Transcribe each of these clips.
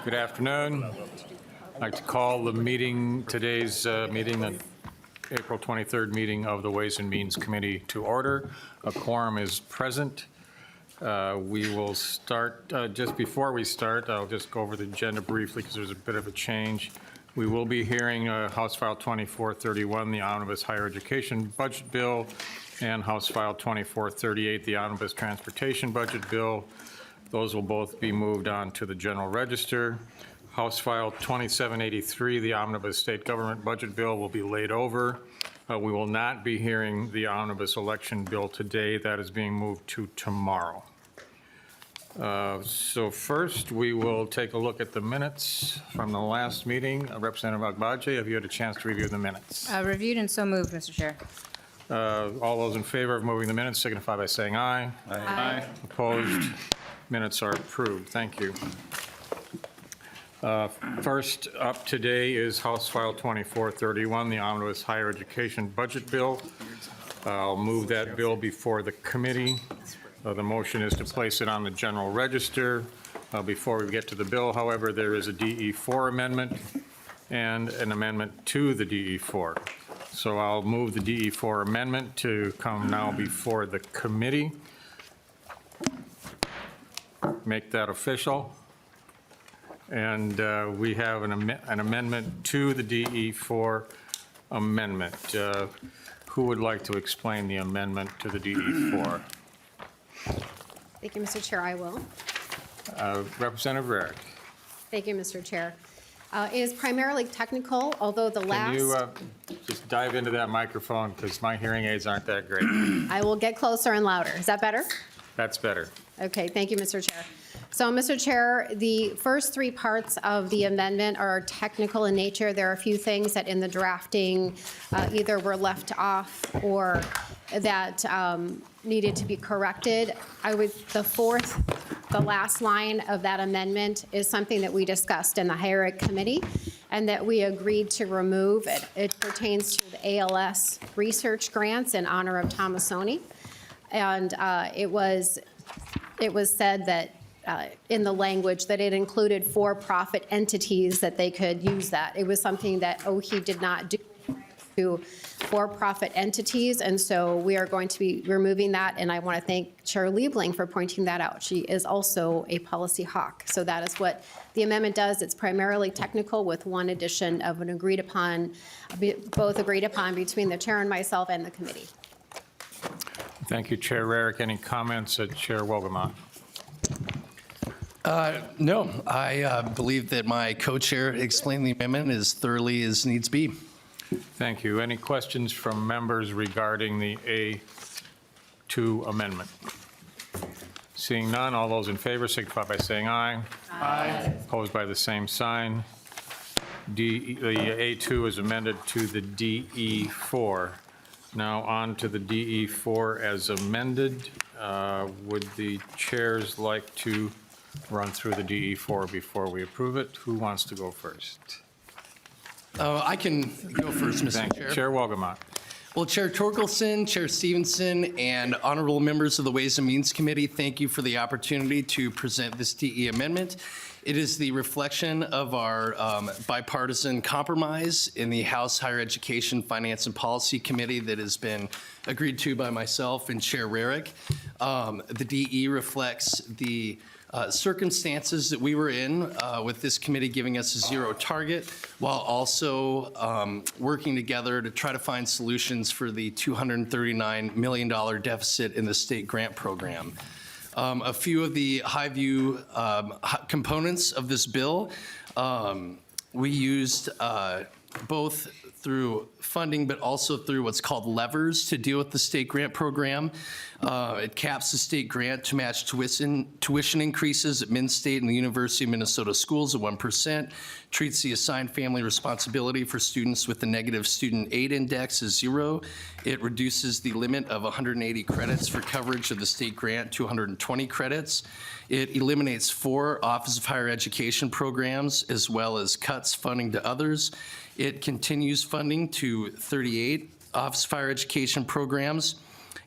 Good afternoon. I'd like to call the meeting, today's meeting, the April 23rd meeting of the Ways and Means Committee to order. A quorum is present. We will start, just before we start, I'll just go over the agenda briefly because there's a bit of a change. We will be hearing House File 2431, the Omnibus Higher Education Budget Bill, and House File 2438, the Omnibus Transportation Budget Bill. Those will both be moved on to the General Register. House File 2783, the Omnibus State Government Budget Bill, will be laid over. We will not be hearing the Omnibus Election Bill today. That is being moved to tomorrow. So first, we will take a look at the minutes from the last meeting. Representative Agbaje, have you had a chance to review the minutes? Reviewed and so moved, Mr. Chair. All those in favor of moving the minutes signify by saying aye. Aye. Opposed? Minutes are approved. Thank you. First up today is House File 2431, the Omnibus Higher Education Budget Bill. I'll move that bill before the committee. The motion is to place it on the General Register. Before we get to the bill, however, there is a DE4 amendment and an amendment to the DE4. So I'll move the DE4 amendment to come now before the committee. Make that official. And we have an amendment to the DE4 amendment. Who would like to explain the amendment to the DE4? Thank you, Mr. Chair. I will. Representative Rarick. Thank you, Mr. Chair. It is primarily technical, although the last... Can you just dive into that microphone because my hearing aids aren't that great. I will get closer and louder. Is that better? That's better. Okay, thank you, Mr. Chair. So, Mr. Chair, the first three parts of the amendment are technical in nature. There are a few things that in the drafting either were left off or that needed to be corrected. The last line of that amendment is something that we discussed in the Higher Ed Committee and that we agreed to remove. It pertains to the ALS research grants in honor of Thomasoni. And it was said that in the language that it included for-profit entities that they could use that. It was something that OHE did not do to for-profit entities, and so we are going to be removing that, and I want to thank Chair Liebling for pointing that out. She is also a policy hawk, so that is what the amendment does. It's primarily technical with one addition of an both agreed upon between the chair and myself and the committee. Thank you, Chair Rarick. Any comments at Chair Wolgamott? No, I believe that my co-chair explained the amendment as thoroughly as needs be. Thank you. Any questions from members regarding the A2 amendment? Seeing none, all those in favor signify by saying aye. Aye. Opposed by the same sign. The A2 is amended to the DE4. Now on to the DE4 as amended. Would the chairs like to run through the DE4 before we approve it? Who wants to go first? I can go first, Mr. Thank Chair. you. Chair Wolgamott. Well, Chair Torkelson, Chair Stevenson, and honorable members of the Ways and Means Committee, thank you for the opportunity to present this DE amendment. It is the reflection of our bipartisan compromise in the House Higher Education Finance and Policy Committee that has been agreed to by myself and Chair Rarick. The DE reflects the circumstances that we were in with this committee giving us a zero target while also working together to try to find solutions for the $239 million deficit in the state grant program. A few of the high-view components of this bill, we used both through funding, but also through what's called levers to deal with the state grant program. It caps the state grant to match tuition increases at Minn State and the University of Minnesota schools at 1%, treats the assigned family responsibility for students with the negative student aid index as 0. It reduces the limit of 180 credits for coverage of the state grant to 120 credits. It eliminates 4 Office of Higher Education programs as well as cuts funding to others. It continues funding to 38 Office of Higher Education programs.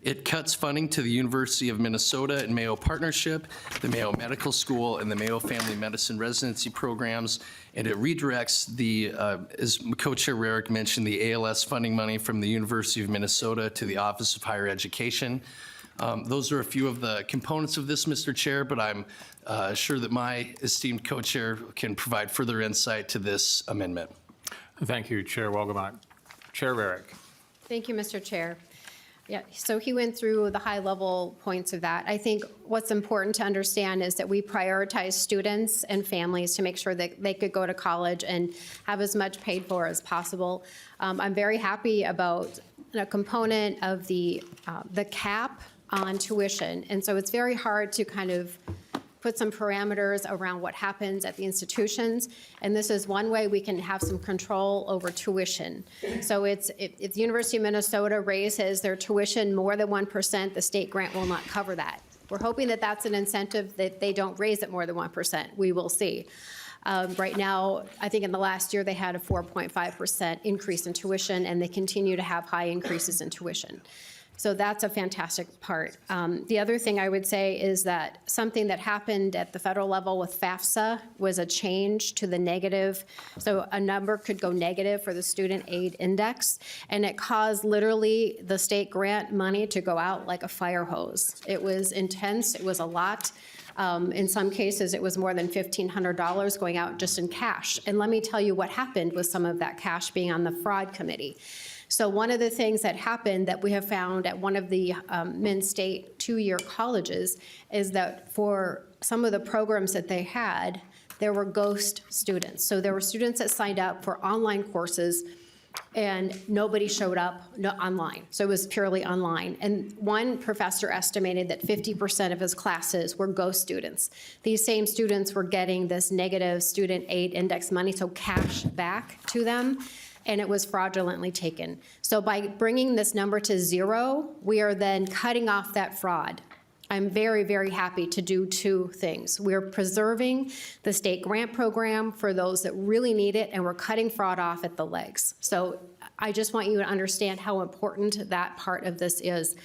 It cuts funding to the University of Minnesota and Mayo Partnership, the Mayo Medical School, and the Mayo Family Medicine residency programs, and it redirects the, as Co-Chair Rarick mentioned, the ALS funding money from the University of Minnesota to the Office of Higher Education. Those are a few of the components of this, Mr. Chair, but I'm sure that my esteemed co-chair can provide further insight to this amendment. Thank you, Chair Wolgamott. Chair Rarick. Thank you, Mr. Chair. Yeah, so he went through the high-level points of that. I think what's important to understand is that we prioritize students and families to make sure that they could go to college and have as much paid for as possible. I'm very happy about a component of the cap on tuition. And so it's very hard to kind of put some parameters around what happens at the institutions. And this is one way we can have some control over tuition. So if the University of Minnesota raises their tuition more than 1%, the state grant will not cover that. We're hoping that that's an incentive that they don't raise it more than 1%. We will see. Right now, I think in the last year, they had a 4.5% increase in tuition, and they continue to have high increases in tuition. So that's a fantastic part. The other thing I would say is that something that happened at the federal level with FAFSA was a change to the negative. So a number could go negative for the student aid index, and it caused literally the state grant money to go out like a fire hose. It was intense. It was a lot. In some cases, it was more than $1,500 going out just in cash. And let me tell you what happened with some of that cash being on the fraud committee. So one of the things that happened that we have found at one of the Min-State two-year colleges is that for some of the programs that they had, there were ghost students. So there were students that signed up for online courses and nobody showed up online. So it was purely online. And one professor estimated that 50% of his classes were ghost students. These same students were getting this negative student aid index money, so cash back to them, and it was fraudulently taken. So by bringing this number to 0, we are then cutting off that fraud. I'm very, very happy to do two things. We're preserving the state grant program for those that really need it, and we're cutting fraud off at the legs. So I just want you to understand how important that part of this is.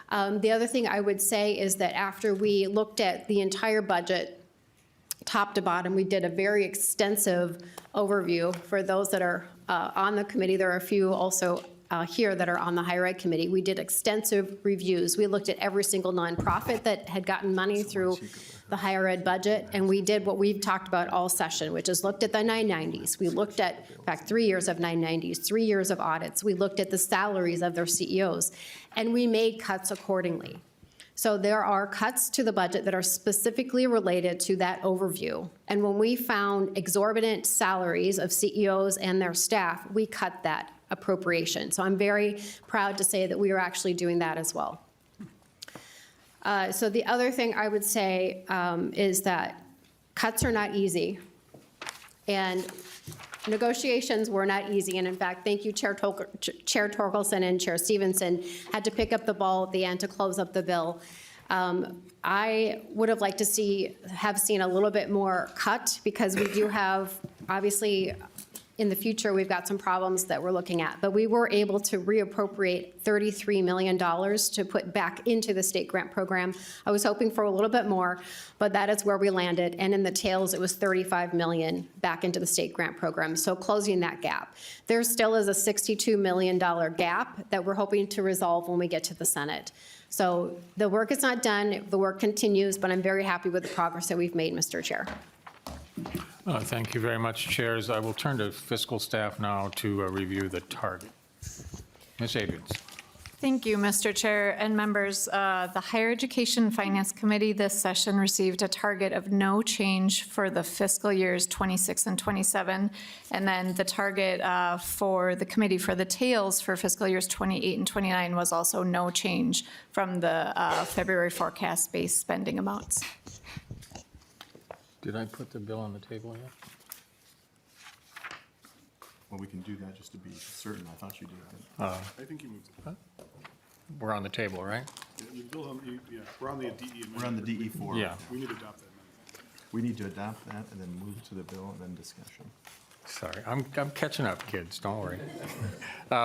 The other thing I would say is that after we looked at the entire budget, top to bottom, we did a very extensive overview. For those that are on the committee, there are a few also here that are on the higher ed committee. We did extensive reviews. We looked at every single nonprofit that had gotten money through the higher ed budget, and we did what we've talked about all session, which is looked at the 990s. We looked at, in fact, 3 years of 990s, 3 years of audits. We looked at the salaries of their CEOs, and we made cuts accordingly. So there are cuts to the budget that are specifically related to that overview. And when we found exorbitant salaries of CEOs and their staff, we cut that appropriation. So I'm very proud to say that we are actually doing that as well. So the other thing I would say is that cuts are not easy. And negotiations were not easy, and in fact, thank you, Chair Torkelson and Chair Stevenson had to pick up the ball at the end to close up the bill. I would have liked to have seen a little bit more cut, because we do have, obviously, in the future, we've got some problems that we're looking at. But we were able to reappropriate $33 million to put back into the state grant program. I was hoping for a little bit more, but that is where we landed. And in the tails, it was $35 million back into the state grant program. So closing that gap. There still is a $62 million gap that we're hoping to resolve when we get to the Senate. So the work is not done. The work continues, but I'm very happy with the progress that we've made, Mr. Chair. Thank you very much, Chairs. I will turn to fiscal staff now to review the target. Ms. Adrians. Thank you, Mr. Chair and members. The Higher Education Finance Committee this session received a target of no change for the fiscal years 26 and 27. And then the target for the committee for the tails for fiscal years 28 and 29 was also no change from the February forecast-based spending amounts. Did I put the bill on the table yet? Well, we can do that just to be certain. I thought you did. I think you moved it. We're on the table, right? Yeah, we're on the DE amendment. We're on the DE4. Yeah. We need to adopt that amendment. We need to adopt that and then move to the bill and then discussion. Sorry, I'm catching up, kids, don't worry.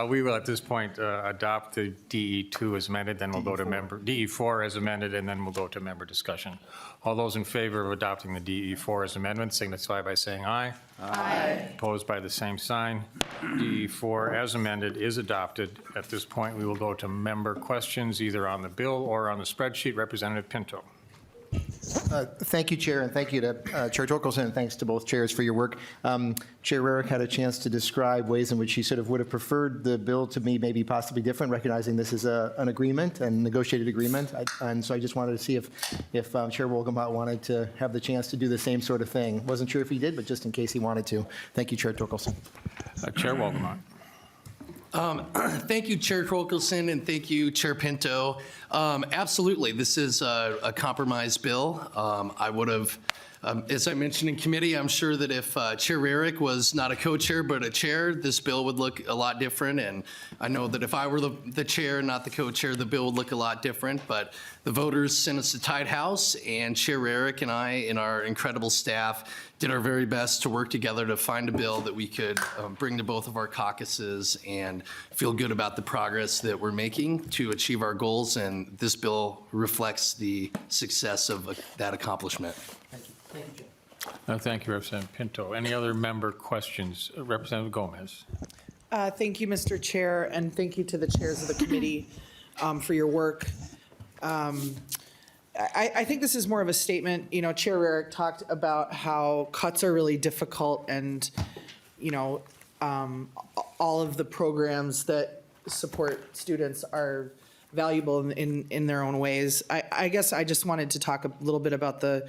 We will, at this point, adopt the DE2 as amended, then we'll go to DE4 as amended, and then we'll go to member discussion. All those in favor of adopting the DE4 as amendment signify by saying aye. Aye. Opposed by the same sign. DE4 as amended is adopted. At this point, we will go to member questions, either on the bill or on the spreadsheet. Representative Pinto. Thank you, Chair, and thank you to Chair Torkelson, and thanks to both chairs for your work. Chair Rarick had a chance to describe ways in which he sort of would have preferred the bill to be maybe possibly different, recognizing this is an agreement and negotiated agreement. And so I just wanted to see if Chair Wolgamott wanted to have the chance to do the same sort of thing. Wasn't sure if he did, but just in case he wanted to. Thank you, Chair Torkelson. Chair Wolgamott. Thank you, Chair Torkelson, and thank you, Chair Pinto. Absolutely, this is a compromise bill. I would have, as I mentioned in committee, I'm sure that if Chair Rarick was not a co-chair but a chair, this bill would look a lot different. And I know that if I were the chair, not the co-chair, the bill would look a lot different. But the voters sent us a tight house, and Chair Rarick and I and our incredible staff did our very best to work together to find a bill that we could bring to both of our caucuses and feel good about the progress that we're making to achieve our goals. And this bill reflects the success of that accomplishment. Thank you, Representative Pinto. Any other member questions? Representative Gomez. Thank you, Mr. Chair, and thank you to the chairs of the committee for your work. I think this is more of a statement. You know, Chair Rarick talked about how cuts are really difficult, and, you know, all of the programs that support students are valuable in their own ways. I guess I just wanted to talk a little bit about the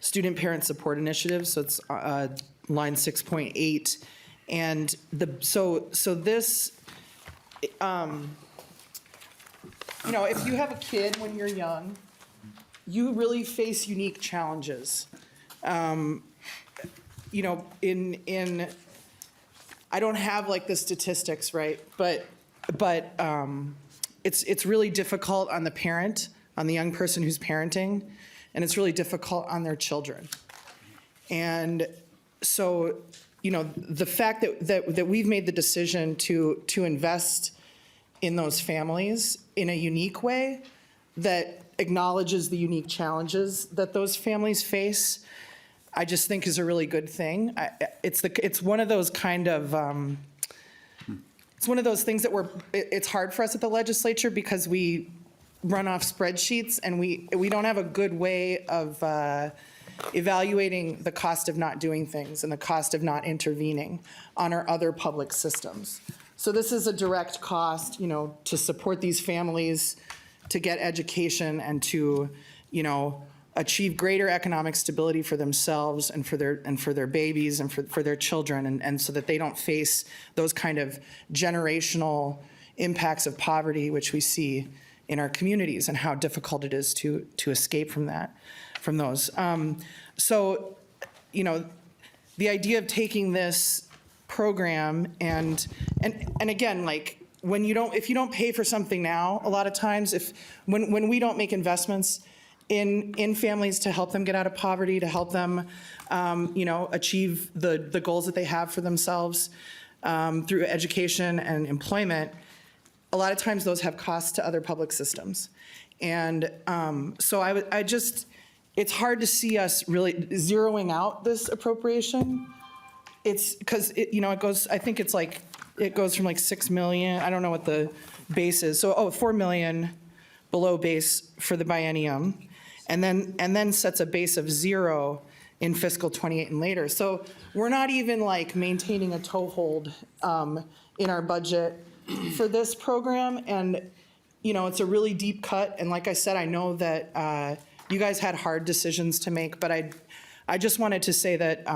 Student Parent Support Initiative. So it's line 6.8. And so this, you know, if you have a kid when you're young, you really face unique challenges. You know, I don't have like the statistics, right? But it's really difficult on the parent, on the young person who's parenting, and it's really difficult on their children. And so, you know, the fact that we've made the decision to invest in those families in a unique way that acknowledges the unique challenges that those families face, I just think is a really good thing. It's one of those kind of, it's one of those things that it's hard for us at the legislature because we run off spreadsheets and we don't have a good way of evaluating the cost of not doing things and the cost of not intervening on our other public systems. So this is a direct cost, you know, to support these families, to get education and to, you know, achieve greater economic stability for themselves and for their babies and for their children, and so that they don't face those kind of generational impacts of poverty, which we see in our communities, and how difficult it is to escape from those. So, you know, the idea of taking this program and again, like, if you don't pay for something now, a lot of times, when we don't make investments in families to help them get out of poverty, to help them, you know, achieve the goals that they have for themselves through education and employment, a lot of times those have costs to other public systems. And so it's hard to see us really zeroing out this appropriation. It's because, you know, it goes from like 6 million, I don't know what the base is. So, 4 million below base for the biennium, and then sets a base of 0 in fiscal 28 and later. So we're not even like maintaining a toehold in our budget for this program. And, you know, it's a really deep cut. And like I said, I know that you guys had hard decisions to make, but I just wanted to say that,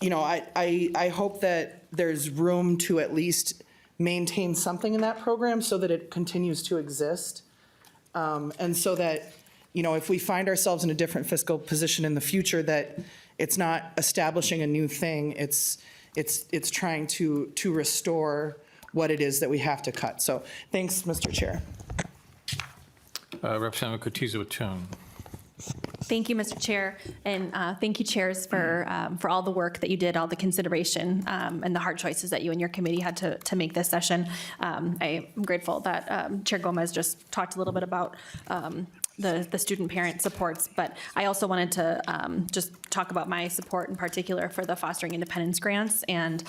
you know, I hope that there's room to at least maintain something in that program so that it continues to exist. And so that, you know, if we find ourselves in a different fiscal position in the future, that it's not establishing a new thing, it's trying to restore what it is that we have to cut. So thanks, Mr. Chair. Representative Kutiza-Watun. Thank you, Mr. Chair, and thank you, chairs, for all the work that you did, all the consideration, and the hard choices that you and your committee had to make this session. I am grateful that Chair Gomez just talked a little bit about the student-parent supports, but I also wanted to just talk about my support in particular for the Fostering Independence grants, and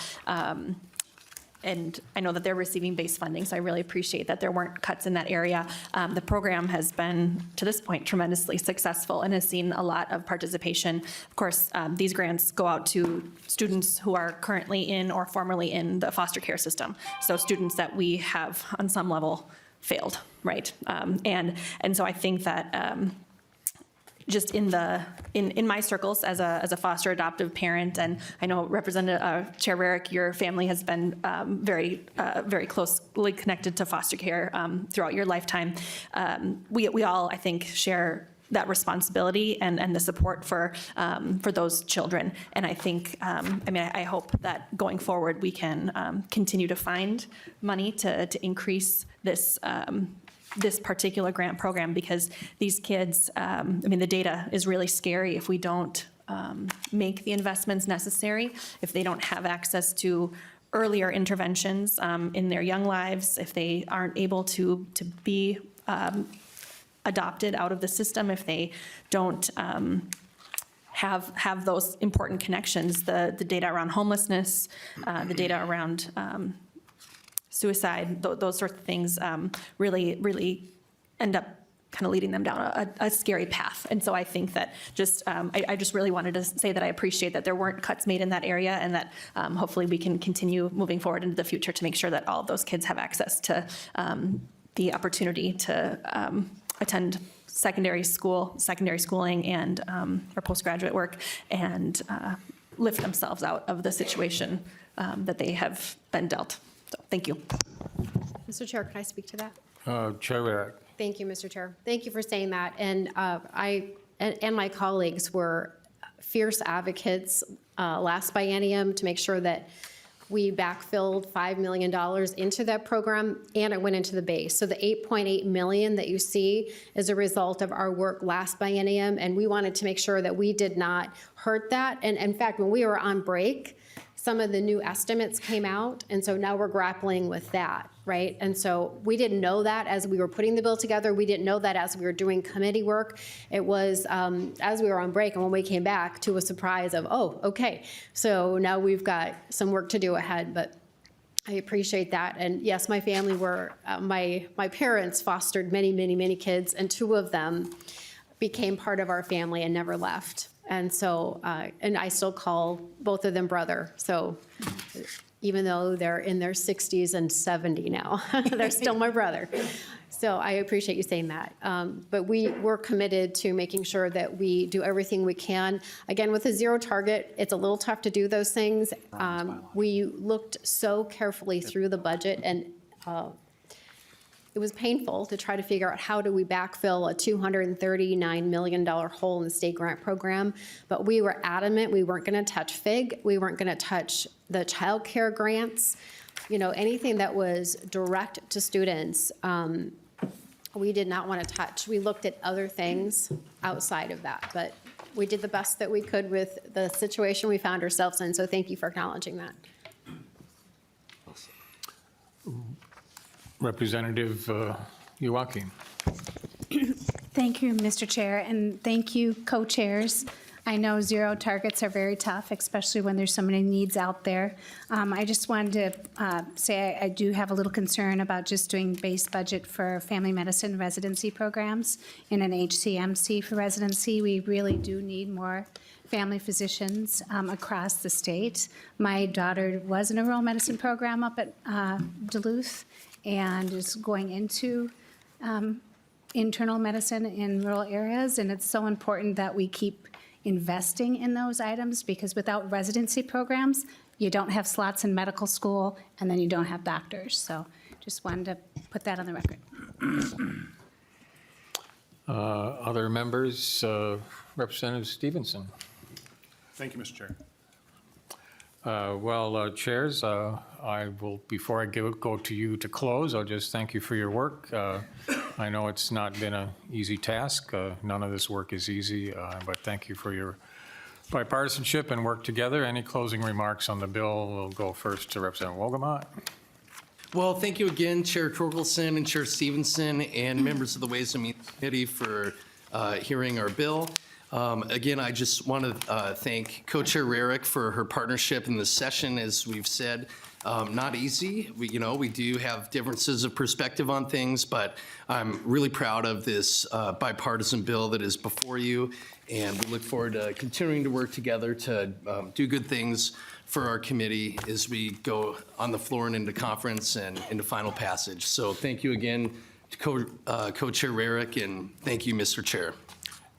I know that they're receiving base funding, so I really appreciate that there weren't cuts in that area. The program has been, to this point, tremendously successful and has seen a lot of participation. Of course, these grants go out to students who are currently in or formerly in the foster care system, so students that we have on some level failed, right? And so I think that just in my circles as a foster adoptive parent, and I know Representative Chair Rarick, your family has been very closely connected to foster care throughout your lifetime. We all, I think, share that responsibility and the support for those children. And I think, I hope that going forward we can continue to find money to increase this particular grant program, because these kids, the data is really scary if we don't make the investments necessary, if they don't have access to earlier interventions in their young lives, if they aren't able to be adopted out of the system, if they don't have those important connections, the data around homelessness, the data around suicide, those sorts of things really end up kind of leading them down a scary path. And so I think that I just really wanted to say that I appreciate that there weren't cuts made in that area, and that hopefully we can continue moving forward into the future to make sure that all of those kids have access to the opportunity to attend secondary schooling and or postgraduate work, and lift themselves out of the situation that they have been dealt. So, thank you. Mr. Chair, can I speak to that? Chair Rarick. Thank you, Mr. Chair. Thank you for saying that. And I and my colleagues were fierce advocates last biennium to make sure that we backfilled $5 million into that program, and it went into the base. So the $8.8 million that you see is a result of our work last biennium, and we wanted to make sure that we did not hurt that. And in fact, when we were on break, some of the new estimates came out, and so now we're grappling with that, right? And so we didn't know that as we were putting the bill together. We didn't know that as we were doing committee work. It was as we were on break, and when we came back, to a surprise of, oh, okay. So now we've got some work to do ahead, but I appreciate that. And yes, my family were, my parents fostered many kids, and 2 of them became part of our family and never left. And so, and I still call both of them brother. So even though they're in their 60s and 70 now, they're still my brother. So I appreciate you saying that. But we're committed to making sure that we do everything we can. Again, with a zero target, it's a little tough to do those things. We looked so carefully through the budget, and it was painful to try to figure out how do we backfill a $239 million hole in the state grant program. But we were adamant we weren't going to touch FIG. We weren't going to touch the child care grants. Anything that was direct to students, we did not want to touch. We looked at other things outside of that, but we did the best that we could with the situation we found ourselves in. So thank you for acknowledging that. Representative Joachim. Thank you, Mr. Chair, and thank you, co-chairs. I know zero targets are very tough, especially when there's so many needs out there. I just wanted to say I do have a little concern about just doing base budget for family medicine residency programs in an HCMC for residency. We really do need more family physicians across the state. My daughter was in a rural medicine program up at Duluth and is going into internal medicine in rural areas, and it's so important that we keep investing in those items, because without residency programs, you don't have slots in medical school, and then you don't have doctors. So just wanted to put that on the record. Other members, Representative Stevenson. Thank you, Mr. Chair. Chairs, I will, before I go to you to close, I'll just thank you for your work. I know it's not been an easy task. None of this work is easy, but thank you for your bipartisanship and work together. Any closing remarks on the bill? We'll go first to Representative Wolgamott. Well, thank you again, Chair Torkelson and Chair Stevenson, and members of the Ways and Means Committee for hearing our bill. Again, I just want to thank Co-Chair Rarick for her partnership in this session. As we've said, not easy. We do have differences of perspective on things, but I'm really proud of this bipartisan bill that is before you, and we look forward to continuing to work together to do good things for our committee as we go on the floor and into conference and into final passage. So thank you again to Co-Chair Rarick, and thank you, Mr. Chair.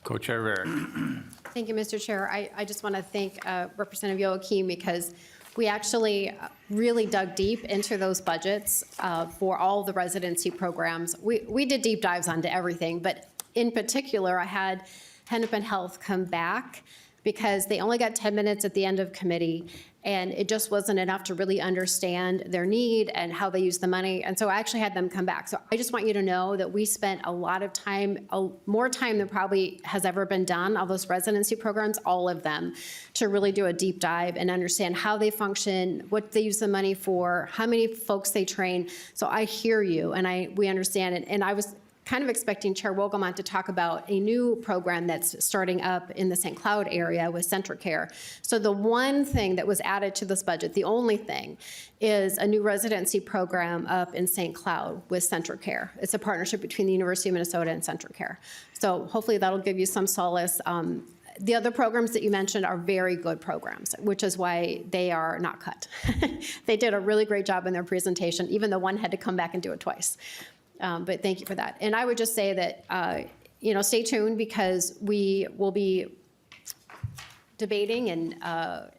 Co-Chair Rarick. Thank you, Mr. Chair. I just want to thank Representative Joachim because we actually really dug deep into those budgets for all the residency programs. We did deep dives onto everything, but in particular, I had Hennepin Health come back because they only got 10 minutes at the end of committee, and it just wasn't enough to really understand their need and how they use the money. And so I actually had them come back. So I just want you to know that we spent a lot of time, more time than probably has ever been done, all those residency programs, all of them, to really do a deep dive and understand how they function, what they use the money for, how many folks they train. So I hear you, and we understand it. And I was kind of expecting Chair Wolgamott to talk about a new program that's starting up in the St. Cloud area with CentraCare. So the one thing that was added to this budget, the only thing, is a new residency program up in St. Cloud with CentraCare. It's a partnership between the University of Minnesota and CentraCare. So hopefully that'll give you some solace. The other programs that you mentioned are very good programs, which is why they are not cut. They did a really great job in their presentation, even though one had to come back and do it twice. But thank you for that. And I would just say that, stay tuned because we will be debating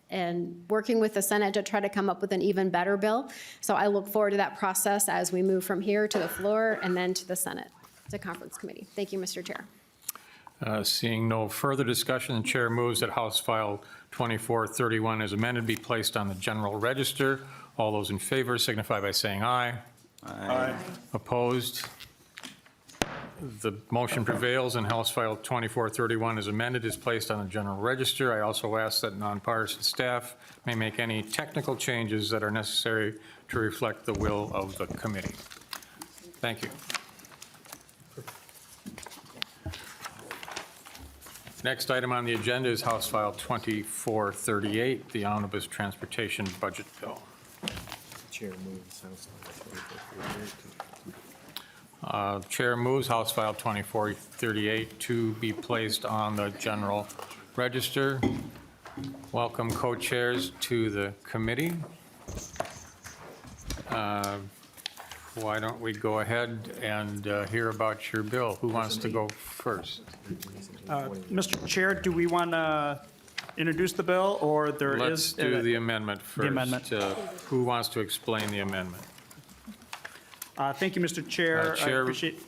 and working with the Senate to try to come up with an even better bill. So I look forward to that process as we move from here to the floor and then to the Senate, to conference committee. Thank you, Mr. Chair. Seeing no further discussion, the chair moves that House File 2431 as amended be placed on the general register. All those in favor signify by saying aye. Aye. Opposed? The motion prevails and House File 2431 as amended is placed on the general register. I also ask that nonpartisan staff may make any technical changes that are necessary to reflect the will of the committee. Thank you. Next item on the agenda is House File 2438, the Omnibus Transportation Budget Bill. Chair moves House File 2438. Chair moves House File 2438 to be placed on the general register. Welcome co-chairs to the committee. Why don't we go ahead and hear about your bill? Who wants to go first? Mr. Chair, do we want to introduce the bill, or Let's do the amendment first. The amendment. Who wants to explain the amendment? Thank you, Mr. Chair. I Chair- appreciate.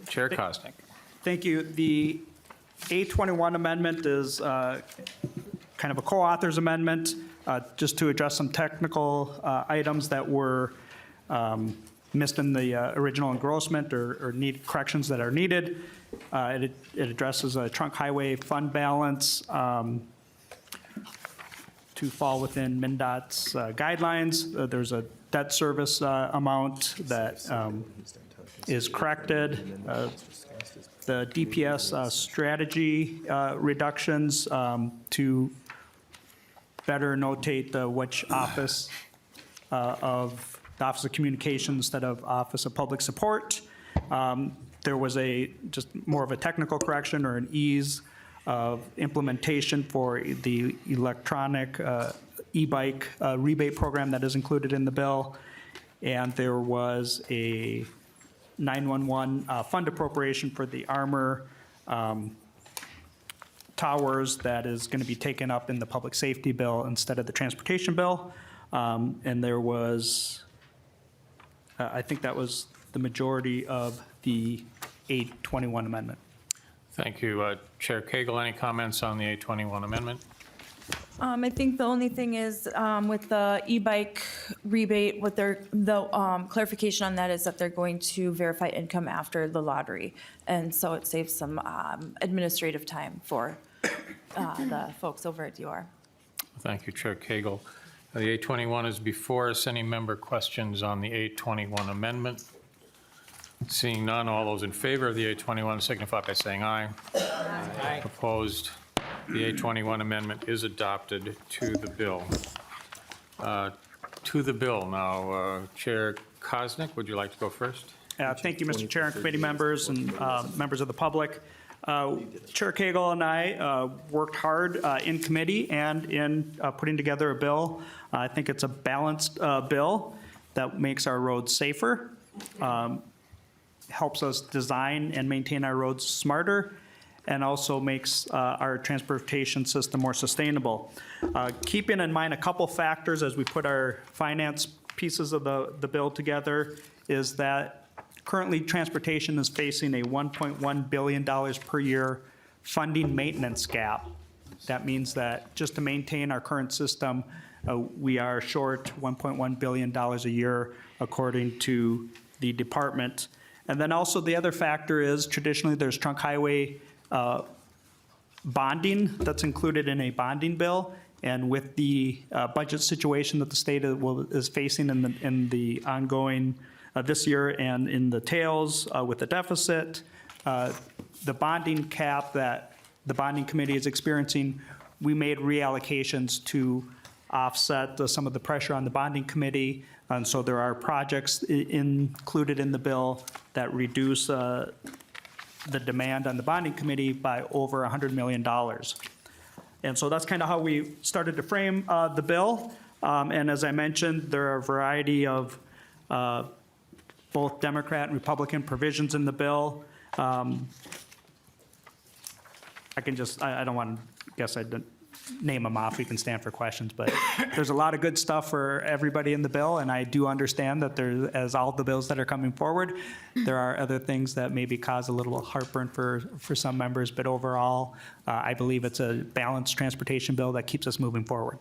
Chair Koznick. Thank you. The A21 amendment is kind of a co-author's amendment, just to address some technical items that were missed in the original engrossment or need corrections that are needed. It addresses a trunk highway fund balance to fall within MnDOT's guidelines. There's a debt service amount that is corrected. The DPS strategy reductions to better notate which office of the Office of Communications instead of Office of Public Support. There was just more of a technical correction or an ease of implementation for the electronic e-bike rebate program that is included in the bill. And there was a 911 fund appropriation for the armor towers that is going to be taken up in the public safety bill instead of the transportation bill. And there was, I think that was the majority of the 821 amendment. Thank you. Chair Cagle, any comments on the 821 amendment? I think the only thing is with the e-bike rebate, what the clarification on that is that they're going to verify income after the lottery. And so it saves some administrative time for the folks over at UR. Thank you, Chair Cagle. The 821 is before us. Any member questions on the 821 amendment? Seeing none, all those in favor of the 821 signify by saying aye. Aye. Opposed? The 821 amendment is adopted to the bill. To the bill now, Chair Koznick, would you like to go first? Thank you, Mr. Chair and committee members and members of the public. Chair Cagle and I worked hard in committee and in putting together a bill. I think it's a balanced bill that makes our roads safer, helps us design and maintain our roads smarter, and also makes our transportation system more sustainable. Keeping in mind a couple factors as we put our finance pieces of the bill together is that currently transportation is facing a $1.1 billion per year funding maintenance gap. That means that just to maintain our current system, we are short $1.1 billion a year according to the department. And then also the other factor is traditionally there's trunk highway bonding that's included in a bonding bill. And with the budget situation that the state is facing in the ongoing this year and in the tails with the deficit, the bonding cap that the bonding committee is experiencing, we made reallocations to offset some of the pressure on the bonding committee. And so there are projects included in the bill that reduce the demand on the bonding committee by over $100 million. And so that's kind of how we started to frame the bill. And as I mentioned, there are a variety of both Democrat and Republican provisions in the bill. I don't want to guess I didn't name them off. We can stand for questions, but there's a lot of good stuff for everybody in the bill. And I do understand that there, as all the bills that are coming forward, there are other things that maybe cause a little heartburn for some members. But overall, I believe it's a balanced transportation bill that keeps us moving forward.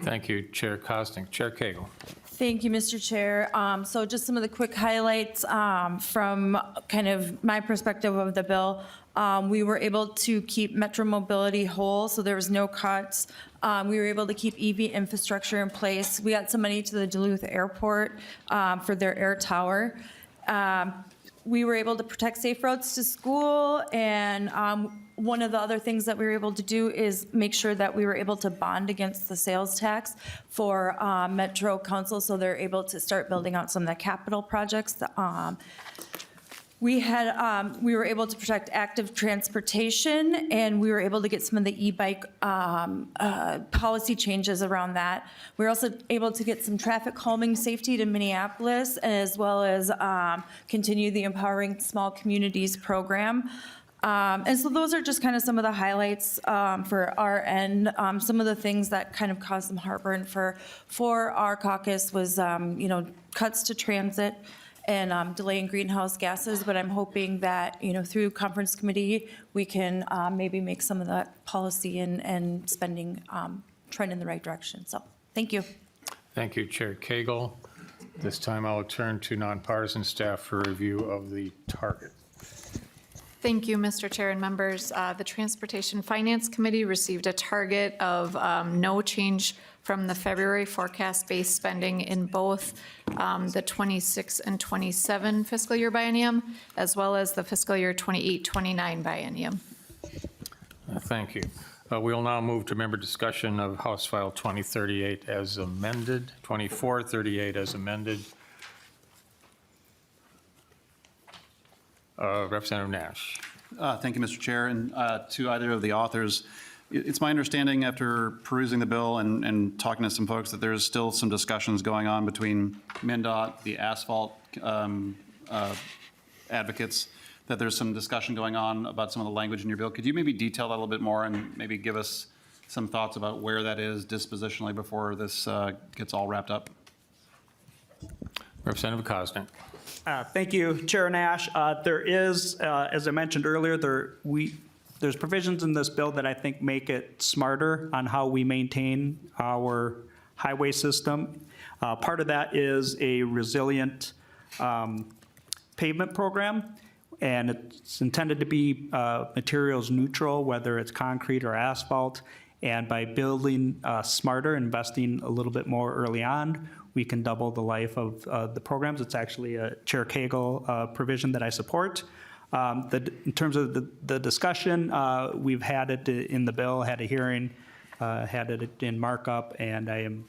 Thank you, Chair Koznick. Chair Cagle. Thank you, Mr. Chair. So just some of the quick highlights from kind of my perspective of the bill. We were able to keep Metro Mobility whole, so there was no cuts. We were able to keep EV infrastructure in place. We got some money to the Duluth Airport for their air tower. We were able to protect safe roads to school, and one of the other things that we were able to do is make sure that we were able to bond against the sales tax for Metro Council, so they're able to start building out some of the capital projects. We were able to protect active transportation, and we were able to get some of the e-bike policy changes around that. We were also able to get some traffic calming safety to Minneapolis, as well as continue the Empowering Small Communities program. And so those are just kind of some of the highlights for our end. Some of the things that kind of caused some heartburn for our caucus was, cuts to transit and delaying greenhouse gases, but I'm hoping that, through conference committee, we can maybe make some of that policy and spending trend in the right direction. So, thank you. Thank you, Chair Cagle. This time I'll turn to nonpartisan staff for review of the target. Thank you, Mr. Chair and members. The Transportation Finance Committee received a target of no change from the February forecast-based spending in both the 26 and 27 fiscal year biennium, as well as the fiscal year 28-29 biennium. Thank you. We'll now move to member discussion of House File 2038 as amended, 2438 as amended. Representative Nash. Thank you, Mr. Chair, and to either of the authors. It's my understanding after perusing the bill and talking to some folks that there's still some discussions going on between MnDOT, the asphalt advocates, that there's some discussion going on about some of the language in your bill. Could you maybe detail that a little bit more and maybe give us some thoughts about where that is dispositionally before this gets all wrapped up? Representative Koznick. Thank you, Chair Nash. There is, as I mentioned earlier, there's provisions in this bill that I think make it smarter on how we maintain our highway system. Part of that is a resilient pavement program, and it's intended to be materials neutral, whether it's concrete or asphalt. And by building smarter, investing a little bit more early on, we can double the life of the programs. It's actually a Chair Cagle provision that I support. In terms of the discussion, we've had it in the bill, had a hearing, had it in markup, and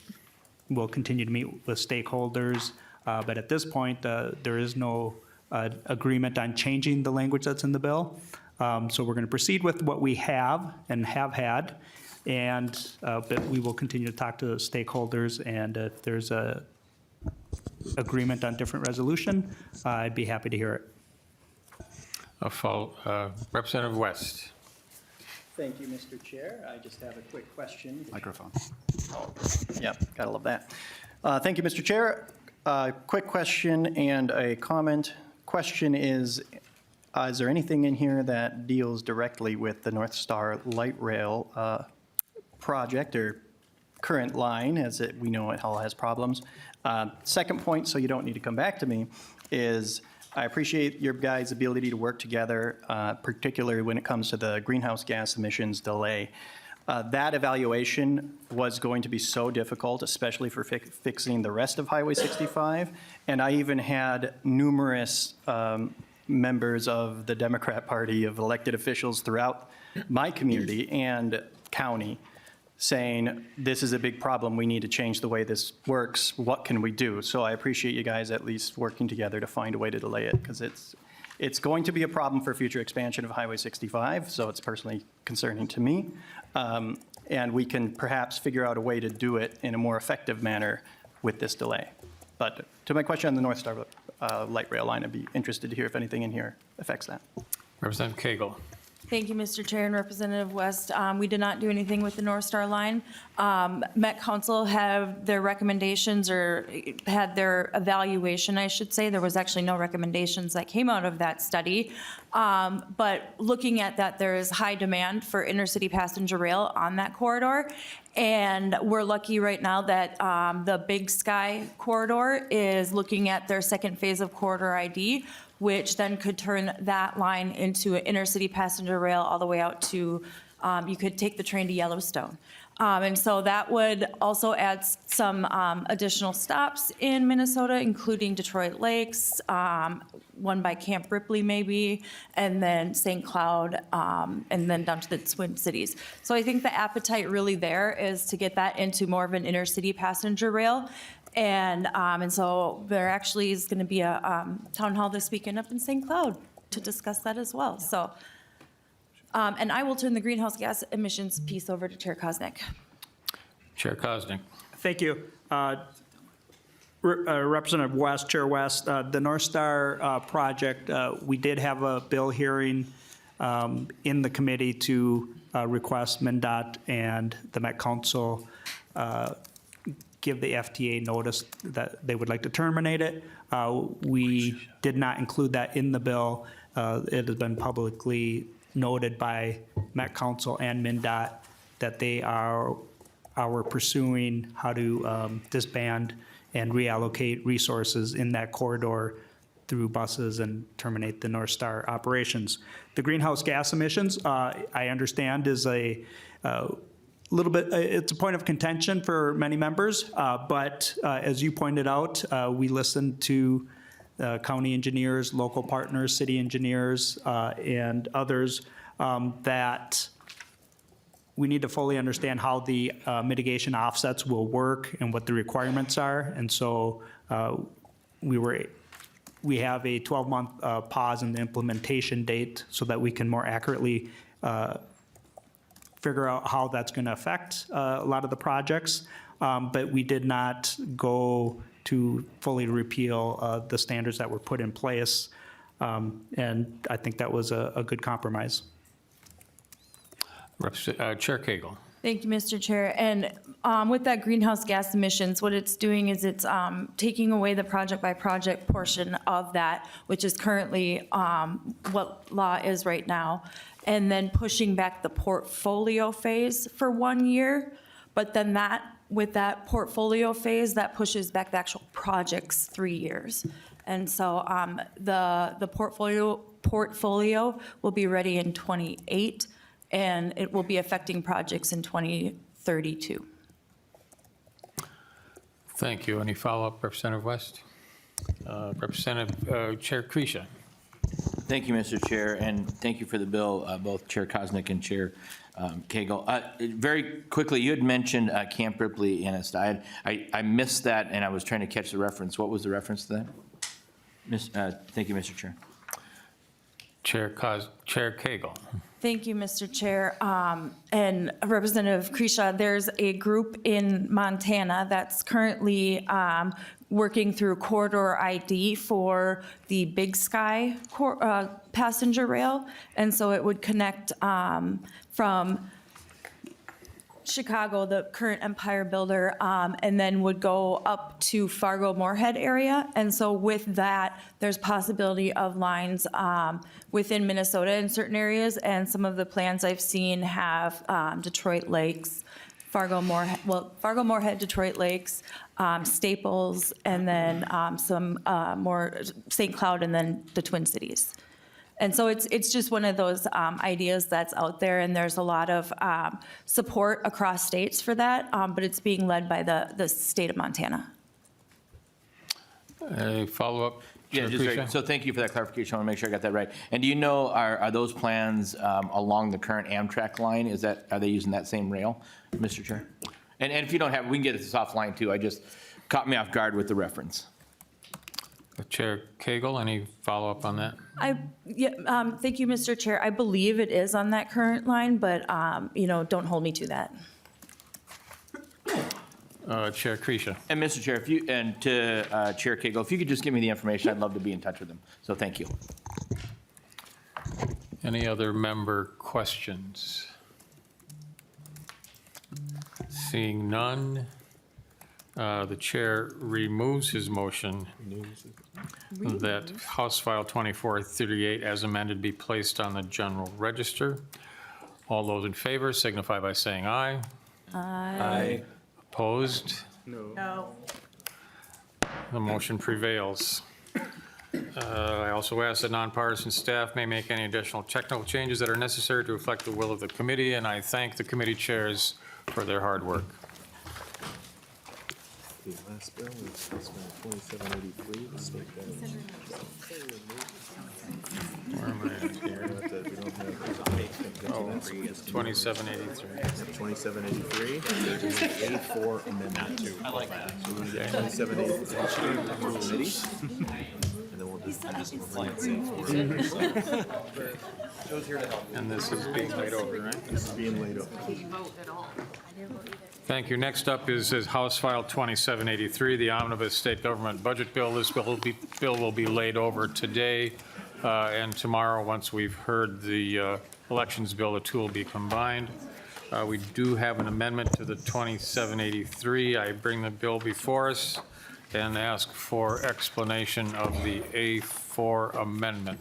will continue to meet with stakeholders. But at this point, there is no agreement on changing the language that's in the bill. So we're going to proceed with what we have and have had. But we will continue to talk to stakeholders, and if there's a agreement on different resolution, I'd be happy to hear it. Representative West. Thank you, Mr. Chair. I just have a quick question. Microphone. Yeah, gotta love that. Thank you, Mr. Chair. Quick question and a comment. Question is there anything in here that deals directly with the North Star Light Rail project or current line, as we know it all has problems? Second point, so you don't need to come back to me, is I appreciate your guys' ability to work together, particularly when it comes to the greenhouse gas emissions delay. That evaluation was going to be so difficult, especially for fixing the rest of Highway 65. And I even had numerous members of the Democrat Party, of elected officials throughout my community and county saying, this is a big problem, we need to change the way this works, what can we do? So I appreciate you guys at least working together to find a way to delay it, because it's going to be a problem for future expansion of Highway 65, so it's personally concerning to me. And we can perhaps figure out a way to do it in a more effective manner with this delay. But to my question on the North Star Light Rail line, I'd be interested to hear if anything in here affects that. Representative Cagle. Thank you, Mr. Chair and Representative West. We did not do anything with the North Star line. Met Council have their recommendations, or had their evaluation, I should say. There was actually no recommendations that came out of that study. But looking at that, there is high demand for intercity passenger rail on that corridor. And we're lucky right now that the Big Sky corridor is looking at their second phase of corridor ID, which then could turn that line into an intercity passenger rail all the way out to, you could take the train to Yellowstone. And so that would also add some additional stops in Minnesota, including Detroit Lakes, one by Camp Ripley maybe, and then St. Cloud, and then down to the Twin Cities. So I think the appetite really there is to get that into more of an intercity passenger rail. And so there actually is going to be a town hall this weekend up in St. Cloud to discuss that as well. So, and I will turn the greenhouse gas emissions piece over to Chair Koznick. Chair Koznick. Thank you. Representative West, Chair West, the North Star project, we did have a bill hearing in the committee to request MnDOT and the Met Council give the FTA notice that they would like to terminate it. We did not include that in the bill. It has been publicly noted by Met Council and MnDOT that they are pursuing how to disband and reallocate resources in that corridor through buses and terminate the North Star operations. The greenhouse gas emissions, I understand, is a little bit, it's a point of contention for many members, but as you pointed out, we listened to county engineers, local partners, city engineers, and others that we need to fully understand how the mitigation offsets will work and what the requirements are. And so we have a 12-month pause in the implementation date so that we can more accurately figure out how that's going to affect a lot of the projects. But we did not go to fully repeal the standards that were put in place. And I think that was a good compromise. Chair Cagle. Thank you, Mr. Chair. And with that greenhouse gas emissions, what it's doing is it's taking away the project-by-project portion of that, which is currently what law is right now, and then pushing back the portfolio phase for 1 year. But then with that portfolio phase, that pushes back the actual projects 3 years. And so the portfolio will be ready in '28, and it will be affecting projects in 2032. Thank you. Any follow-up, Representative West? Representative Chair Kresha. Thank you, Mr. Chair, and thank you for the bill, both Chair Koznick and Chair Cagle. Very quickly, you had mentioned Camp Ripley, Annis. I missed that, and I was trying to catch the reference. What was the reference to that? Thank you, Mr. Chair. Chair Cagle. Thank you, Mr. Chair. And Representative Kresha, there's a group in Montana that's currently working through corridor ID for the Big Sky passenger rail. And so it would connect from Chicago, the current Empire Builder, and then would go up to Fargo-Moorhead area. And so with that, there's possibility of lines within Minnesota in certain areas. And some of the plans I've seen have Detroit Lakes, Fargo-Moorhead, Detroit Lakes, Staples, and then some more St. Cloud, and then the Twin Cities. And so it's just one of those ideas that's out there, and there's a lot of support across states for that, but it's being led by the state of Montana. A follow-up? Yeah, Chair just very, Kresha? so thank you for that clarification. I want to make sure I got that right. And do you know, are those plans along the current Amtrak line? Are they using that same rail, Mr. Chair? And if you don't have, we can get this offline too. I just caught me off guard with the reference. Chair Cagle, any follow-up on that? Thank you, Mr. Chair. I believe it is on that current line, but don't hold me to that. Chair Kresha. And Mr. Chair, to Chair Cagle, if you could just give me the information, I'd love to be in touch with them. So thank you. Any other member questions? Seeing none, the chair removes his motion that House File 2438 as amended be placed on the general register. All those in favor signify by saying aye. Aye. Opposed? No. The motion prevails. I also ask that nonpartisan staff may make any additional technical changes that are necessary to reflect the will of the committee, and I thank the committee chairs for their hard work. The last bill is this one, 2783, the state bill. Where am I at here? Oh, 2783. 2783, there's an A4 amendment. I like that. So we're going to get 2783 committee, and then we'll just And this is being laid over, right? This is being laid over. Thank you. Next up is House File 2783, the Omnibus State Government Budget Bill. This bill will be laid over today and tomorrow. Once we've heard the Elections Bill, the two will be combined. We do have an amendment to the 2783. I bring the bill before us and ask for explanation of the A4 amendment.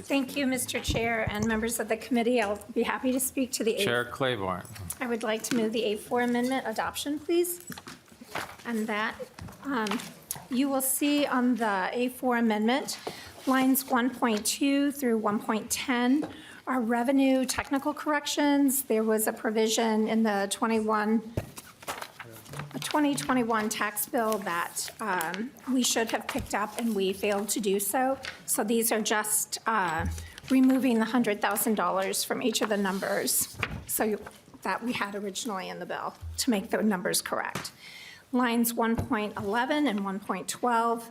Thank you, Mr. Chair and members of the committee. I'll be happy to speak to the Chair Klevorn. I would like to move the A4 amendment adoption, please. And that you will see on the A4 amendment, lines 1.2 through 1.10 are revenue technical corrections. There was a provision in the 2021 tax bill that we should have picked up, and we failed to do so. So these are just removing the $100,000 from each of the numbers that we had originally in the bill to make the numbers correct. Lines 1.11 and 1.12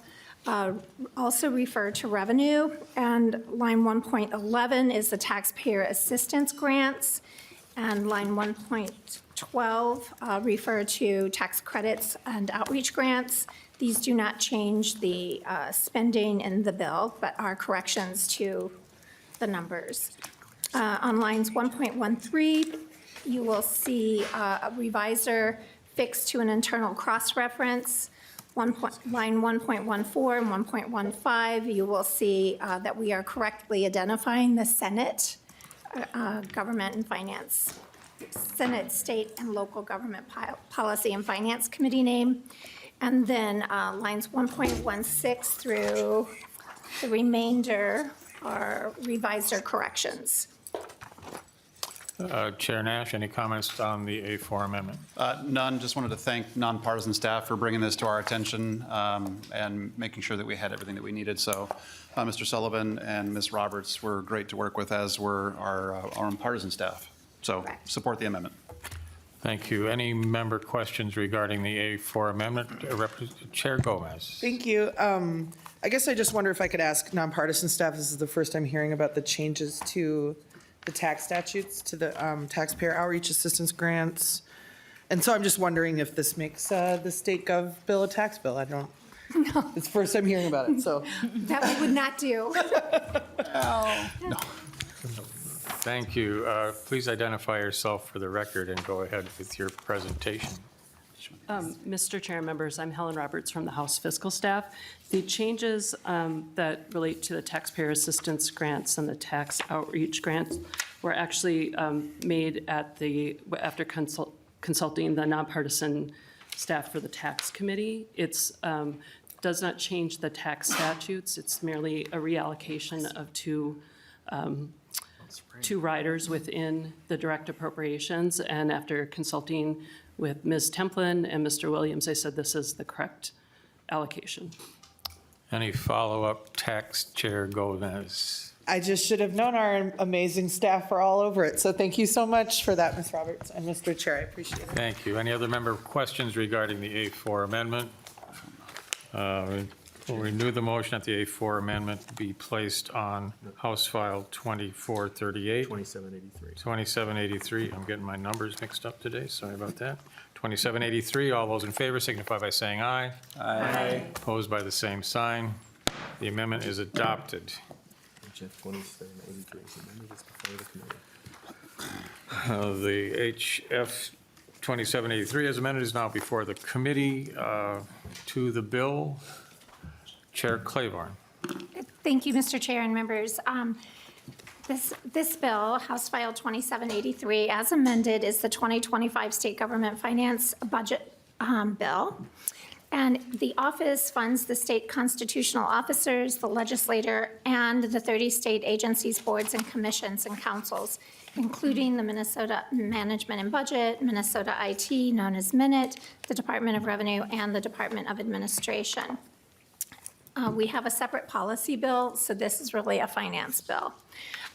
also refer to revenue, and line 1.11 is the taxpayer assistance grants, and line 1.12 refer to tax credits and outreach grants. These do not change the spending in the bill, but are corrections to the numbers. On lines 1.13, you will see a revisor fixed to an internal cross-reference. Line 1.14 and 1.15, you will see that we are correctly identifying the Senate Government and Finance, Senate, State, and Local Government Policy and Finance Committee name. And then lines 1.16 through the remainder are revisor corrections. Chair Nash, any comments on the A4 amendment? None, just wanted to thank nonpartisan staff for bringing this to our attention and making sure that we had everything that we needed. So Mr. Sullivan and Ms. Roberts were great to work with, as were our partisan staff. So support the amendment. Thank you. Any member questions regarding the A4 amendment? Chair Gomez. Thank you. I guess I just wonder if I could ask nonpartisan staff, this is the first I'm hearing about the changes to the tax statutes, to the taxpayer outreach assistance grants. And so I'm just wondering if this makes the state gov bill a tax bill. I don't, No. it's the first I'm hearing about it, so. That we would not do. No. Thank you. Please identify yourself for the record and go ahead with your presentation. Mr. Chair, members, I'm Helen Roberts from the House Fiscal Staff. The changes that relate to the taxpayer assistance grants and the tax outreach grants were actually made after consulting the nonpartisan staff for the tax committee. It's does not change the tax statutes. It's merely a reallocation of two riders within the direct appropriations. And after consulting with Ms. Templin and Mr. Williams, I said this is the correct allocation. Any follow-up, Tax Chair Gomez? I just should have known our amazing staff are all over it. So thank you so much for that, Ms. Roberts and Mr. Chair. I appreciate it. Thank you. Any other member questions regarding the A4 amendment? We'll renew the motion that the A4 amendment be placed on House File 2438. 2783. 2783. I'm getting my numbers mixed up today. Sorry about that. 2783. All those in favor signify by saying aye. Aye. Opposed by the same sign. The amendment is adopted. HF 2783 is amended as before the committee. The HF 2783 as amended is now before the committee. To the bill, Chair Klevorn. Thank you, Mr. Chair and members. This bill, House File 2783, as amended, is the 2025 State Government Finance Budget Bill. And the office funds the state constitutional officers, the legislator, and the 30 state agencies, boards, and commissions and councils, including the Minnesota Management and Budget, Minnesota IT, known as MINIT, the Department of Revenue, and the Department of Administration. We have a separate policy bill, so this is really a finance bill.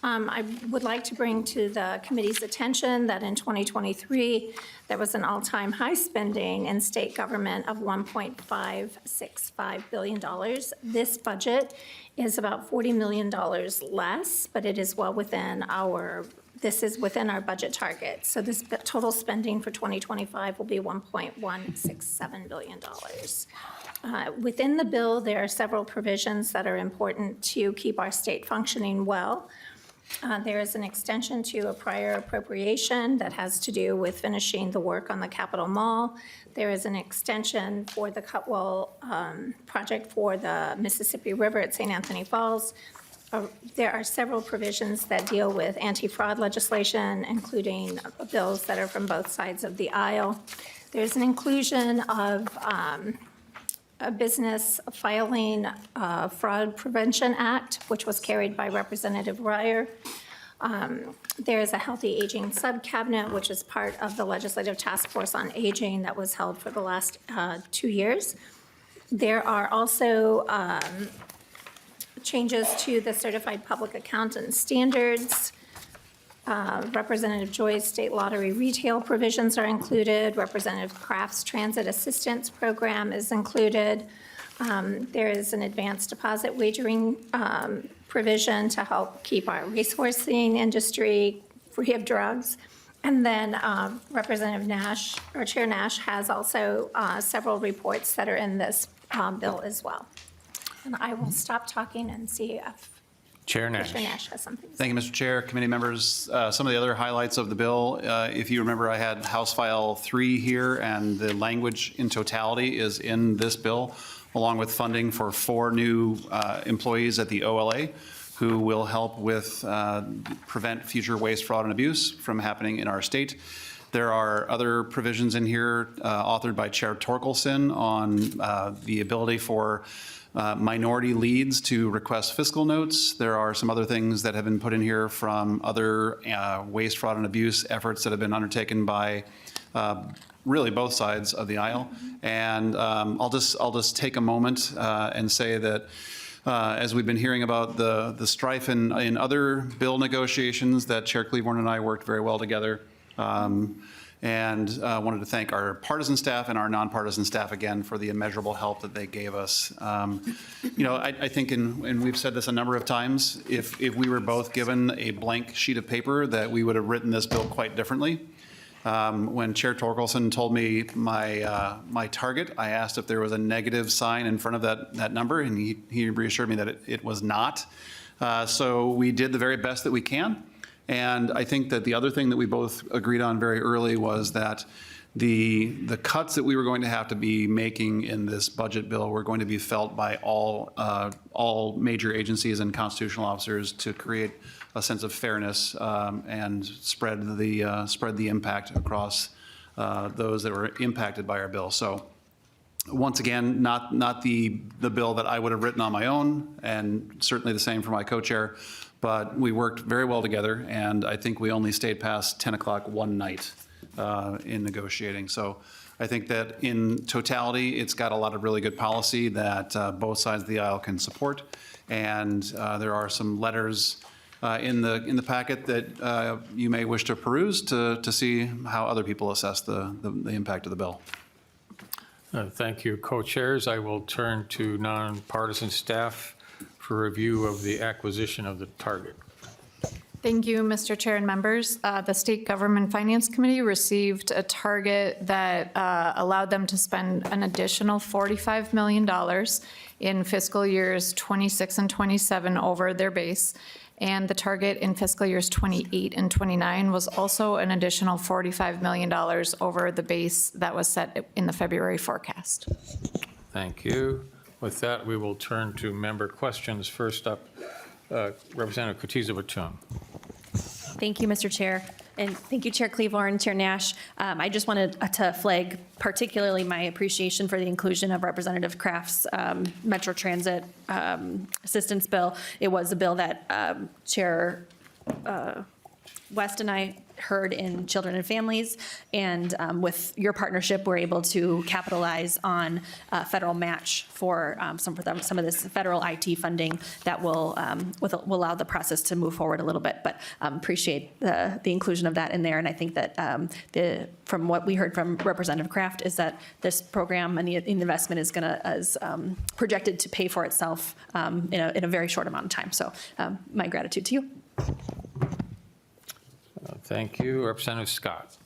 I would like to bring to the committee's attention that in 2023, there was an all-time high spending in state government of $1.565 billion. This budget is about $40 million less, but it is well within this is within our budget target. So this total spending for 2025 will be $1.167 billion. Within the bill, there are several provisions that are important to keep our state functioning well. There is an extension to a prior appropriation that has to do with finishing the work on the Capitol Mall. There is an extension for the Cutwell project for the Mississippi River at St. Anthony Falls. There are several provisions that deal with anti-fraud legislation, including bills that are from both sides of the aisle. There's an inclusion of a business filing fraud prevention act, which was carried by Representative Ryer. There is a healthy aging sub-cabinet, which is part of the Legislative Task Force on Aging that was held for the last 2 years. There are also changes to the Certified Public Accountant Standards. Representative Joy's state lottery retail provisions are included. Representative Kraft's transit assistance program is included. There is an advanced deposit wagering provision to help keep our resourcing industry free of drugs. And then Representative Nash, or Chair Nash, has also several reports that are in this bill as well. And I will stop talking and see if Chair Nash. Commissioner Nash has something. Thank you, Mr. Chair, committee members. Some of the other highlights of the bill, if you remember, I had House File 3 here, and the language in totality is in this bill, along with funding for 4 new employees at the OLA who will help with prevent future waste, fraud, and abuse from happening in our state. There are other provisions in here authored by Chair Torkelson on the ability for minority leads to request fiscal notes. There are some other things that have been put in here from other waste, fraud, and abuse efforts that have been undertaken by really both sides of the aisle. And I'll just take a moment and say that as we've been hearing about the strife in other bill negotiations, that Chair Klevorn and I worked very well together. And wanted to thank our partisan staff and our nonpartisan staff again for the immeasurable help that they gave us. I think, and we've said this a number of times, if we were both given a blank sheet of paper, that we would have written this bill quite differently. When Chair Torkelson told me my target, I asked if there was a negative sign in front of that number, and he reassured me that it was not. So we did the very best that we can. And I think that the other thing that we both agreed on very early was that the cuts that we were going to have to be making in this budget bill were going to be felt by all major agencies and constitutional officers to create a sense of fairness and spread the impact across those that were impacted by our bill. So once again, not the bill that I would have written on my own, and certainly the same for my co-chair, but we worked very well together, and I think we only stayed past 10 o'clock one night in negotiating. So I think that in totality, it's got a lot of really good policy that both sides of the aisle can support, and there are some letters in the packet that you may wish to peruse to see how other people assess the impact of the bill. Thank you, co-chairs. I will turn to nonpartisan staff for review of the acquisition of the target. Thank you, Mr. Chair and members. The State Government Finance Committee received a target that allowed them to spend an additional $45 million in fiscal years 26 and 27 over their base. And the target in fiscal years 28 and 29 was also an additional $45 million over the base that was set in the February forecast. Thank you. With that, we will turn to member questions. First up, Representative Katiza-Batum. Thank you, Mr. Chair. And thank you, Chair Klevorn, Chair Nash. I just wanted to flag particularly my appreciation for the inclusion of Representative Kraft's Metro Transit assistance bill. It was a bill that Chair West and I heard in Children and Families, and with your partnership, we're able to capitalize on federal match for some of this federal IT funding that will allow the process to move forward a little bit. But appreciate the inclusion of that in there, and I think that from what we heard from Representative Kraft is that this program and the investment is projected to pay for itself in a very short amount of time. So my gratitude to you. Thank you. Representative Scott.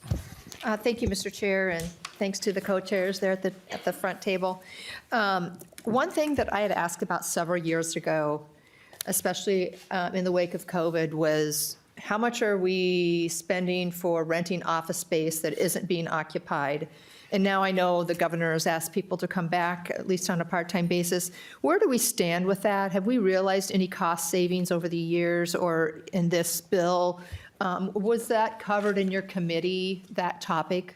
Thank you, Mr. Chair, and thanks to the co-chairs there at the front table. One thing that I had asked about several years ago, especially in the wake of COVID, was how much are we spending for renting office space that isn't being occupied? And now I know the governor has asked people to come back, at least on a part-time basis. Where do we stand with that? Have we realized any cost savings over the years or in this bill? Was that covered in your committee, that topic?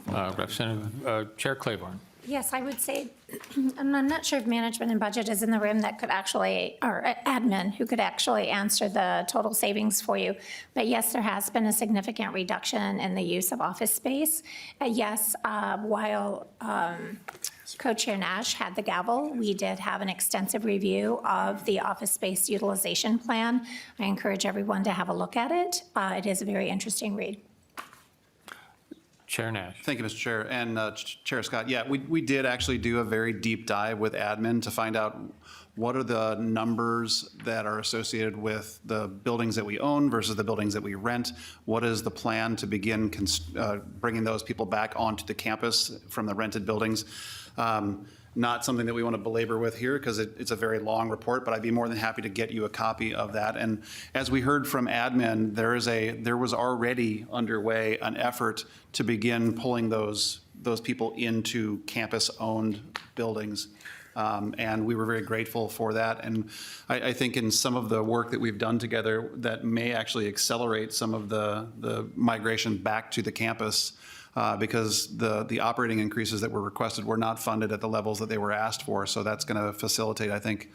Representative Chair Klevorn. Yes, I would say, and I'm not sure if management and budget is in the room that could actually, or admin, who could actually answer the total savings for you. But yes, there has been a significant reduction in the use of office space. Yes, while Co-Chair Nash had the gavel, we did have an extensive review of the office space utilization plan. I encourage everyone to have a look at it. It is a very interesting read. Chair Nash. Thank you, Mr. Chair. And Chair Scott, yeah, we did actually do a very deep dive with admin to find out what are the numbers that are associated with the buildings that we own versus the buildings that we rent. What is the plan to begin bringing those people back onto the campus from the rented buildings? not something that we want to belabor with here because it's a very long report, but I'd be more than happy to get you a copy of that. And as we heard from admin, there was already underway an effort to begin pulling those people into campus-owned buildings. And we were very grateful for that. And I think in some of the work that we've done together, that may actually accelerate some of the migration back to the campus because the operating increases that were requested were not funded at the levels that they were asked for. So that's going to facilitate, I think,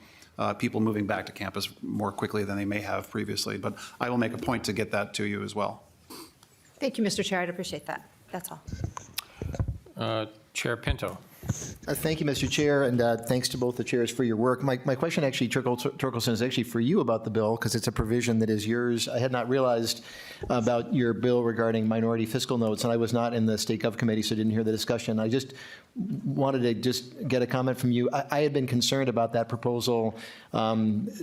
people moving back to campus more quickly than they may have previously. But I will make a point to get that to you as well. Thank you, Mr. Chair. I'd appreciate that. That's all. Chair Pinto. Thank you, Mr. Chair, and thanks to both the chairs for your work. My question actually, Torkelson, is actually for you about the bill because it's a provision that is yours. I had not realized about your bill regarding minority fiscal notes, and I was not in the State Gov Committee, so didn't hear the discussion. I just wanted to just get a comment from you. I had been concerned about that proposal,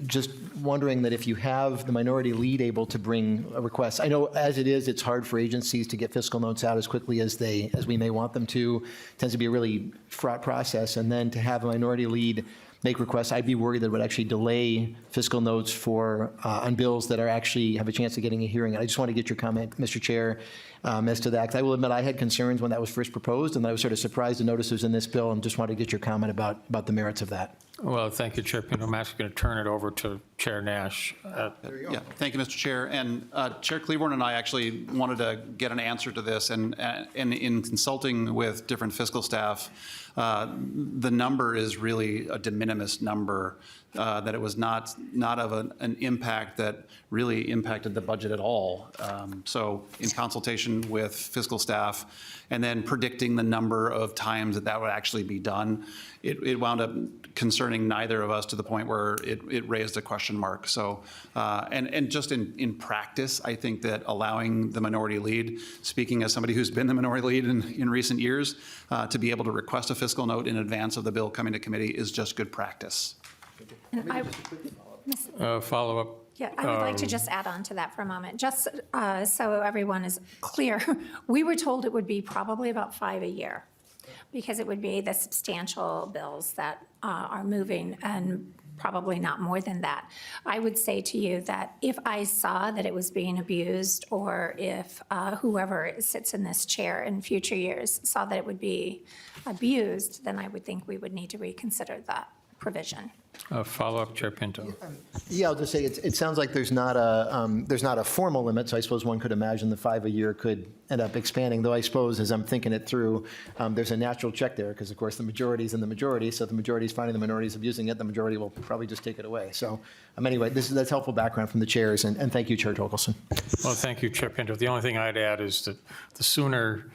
just wondering that if you have the minority lead able to bring a request. I know as it is, it's hard for agencies to get fiscal notes out as quickly as we may want them to. It tends to be a really fraught process, and then to have a minority lead make requests, I'd be worried that it would actually delay fiscal notes for on bills that are actually have a chance of getting a hearing. I just want to get your comment, Mr. Chair, as to that. 'Cause I will admit I had concerns when that was first proposed, and I was sort of surprised to notice it was in this bill, and just want to get your comment about the merits of that. Well, thank you, Chair Pinto. I'm actually going to turn it over to Chair Nash. Yeah, thank you, Mr. Chair. And Chair Klevorn and I actually wanted to get an answer to this, and in consulting with different fiscal staff, the number is really a de minimis number, that it was not of an impact that really impacted the budget at all. So in consultation with fiscal staff, and then predicting the number of times that would actually be done, it wound up concerning neither of us to the point where it raised a question mark. So, and just in practice, I think that allowing the minority lead, speaking as somebody who's been the minority lead in recent years, to be able to request a fiscal note in advance of the bill coming to committee is just good practice. Follow up. Yeah, I would like to just add on to that for a moment, just so everyone is clear. We were told it would be probably about 5 a year because it would be the substantial bills that are moving and probably not more than that. I would say to you that if I saw that it was being abused, or if whoever sits in this chair in future years saw that it would be abused, then I would think we would need to reconsider that provision. Follow up, Chair Pinto. Yeah, I'll just say it sounds like there's not a formal limit, so I suppose one could imagine the 5 a year could end up expanding, though I suppose as I'm thinking it through, there's a natural check there because, of course, the majority's in the majority, so if the majority's finding the minorities abusing it, the majority will probably just take it away. So anyway, that's helpful background from the chairs, and thank you, Chair Torkelson. Well, thank you, Chair Pinto. The only thing I'd add is that the sooner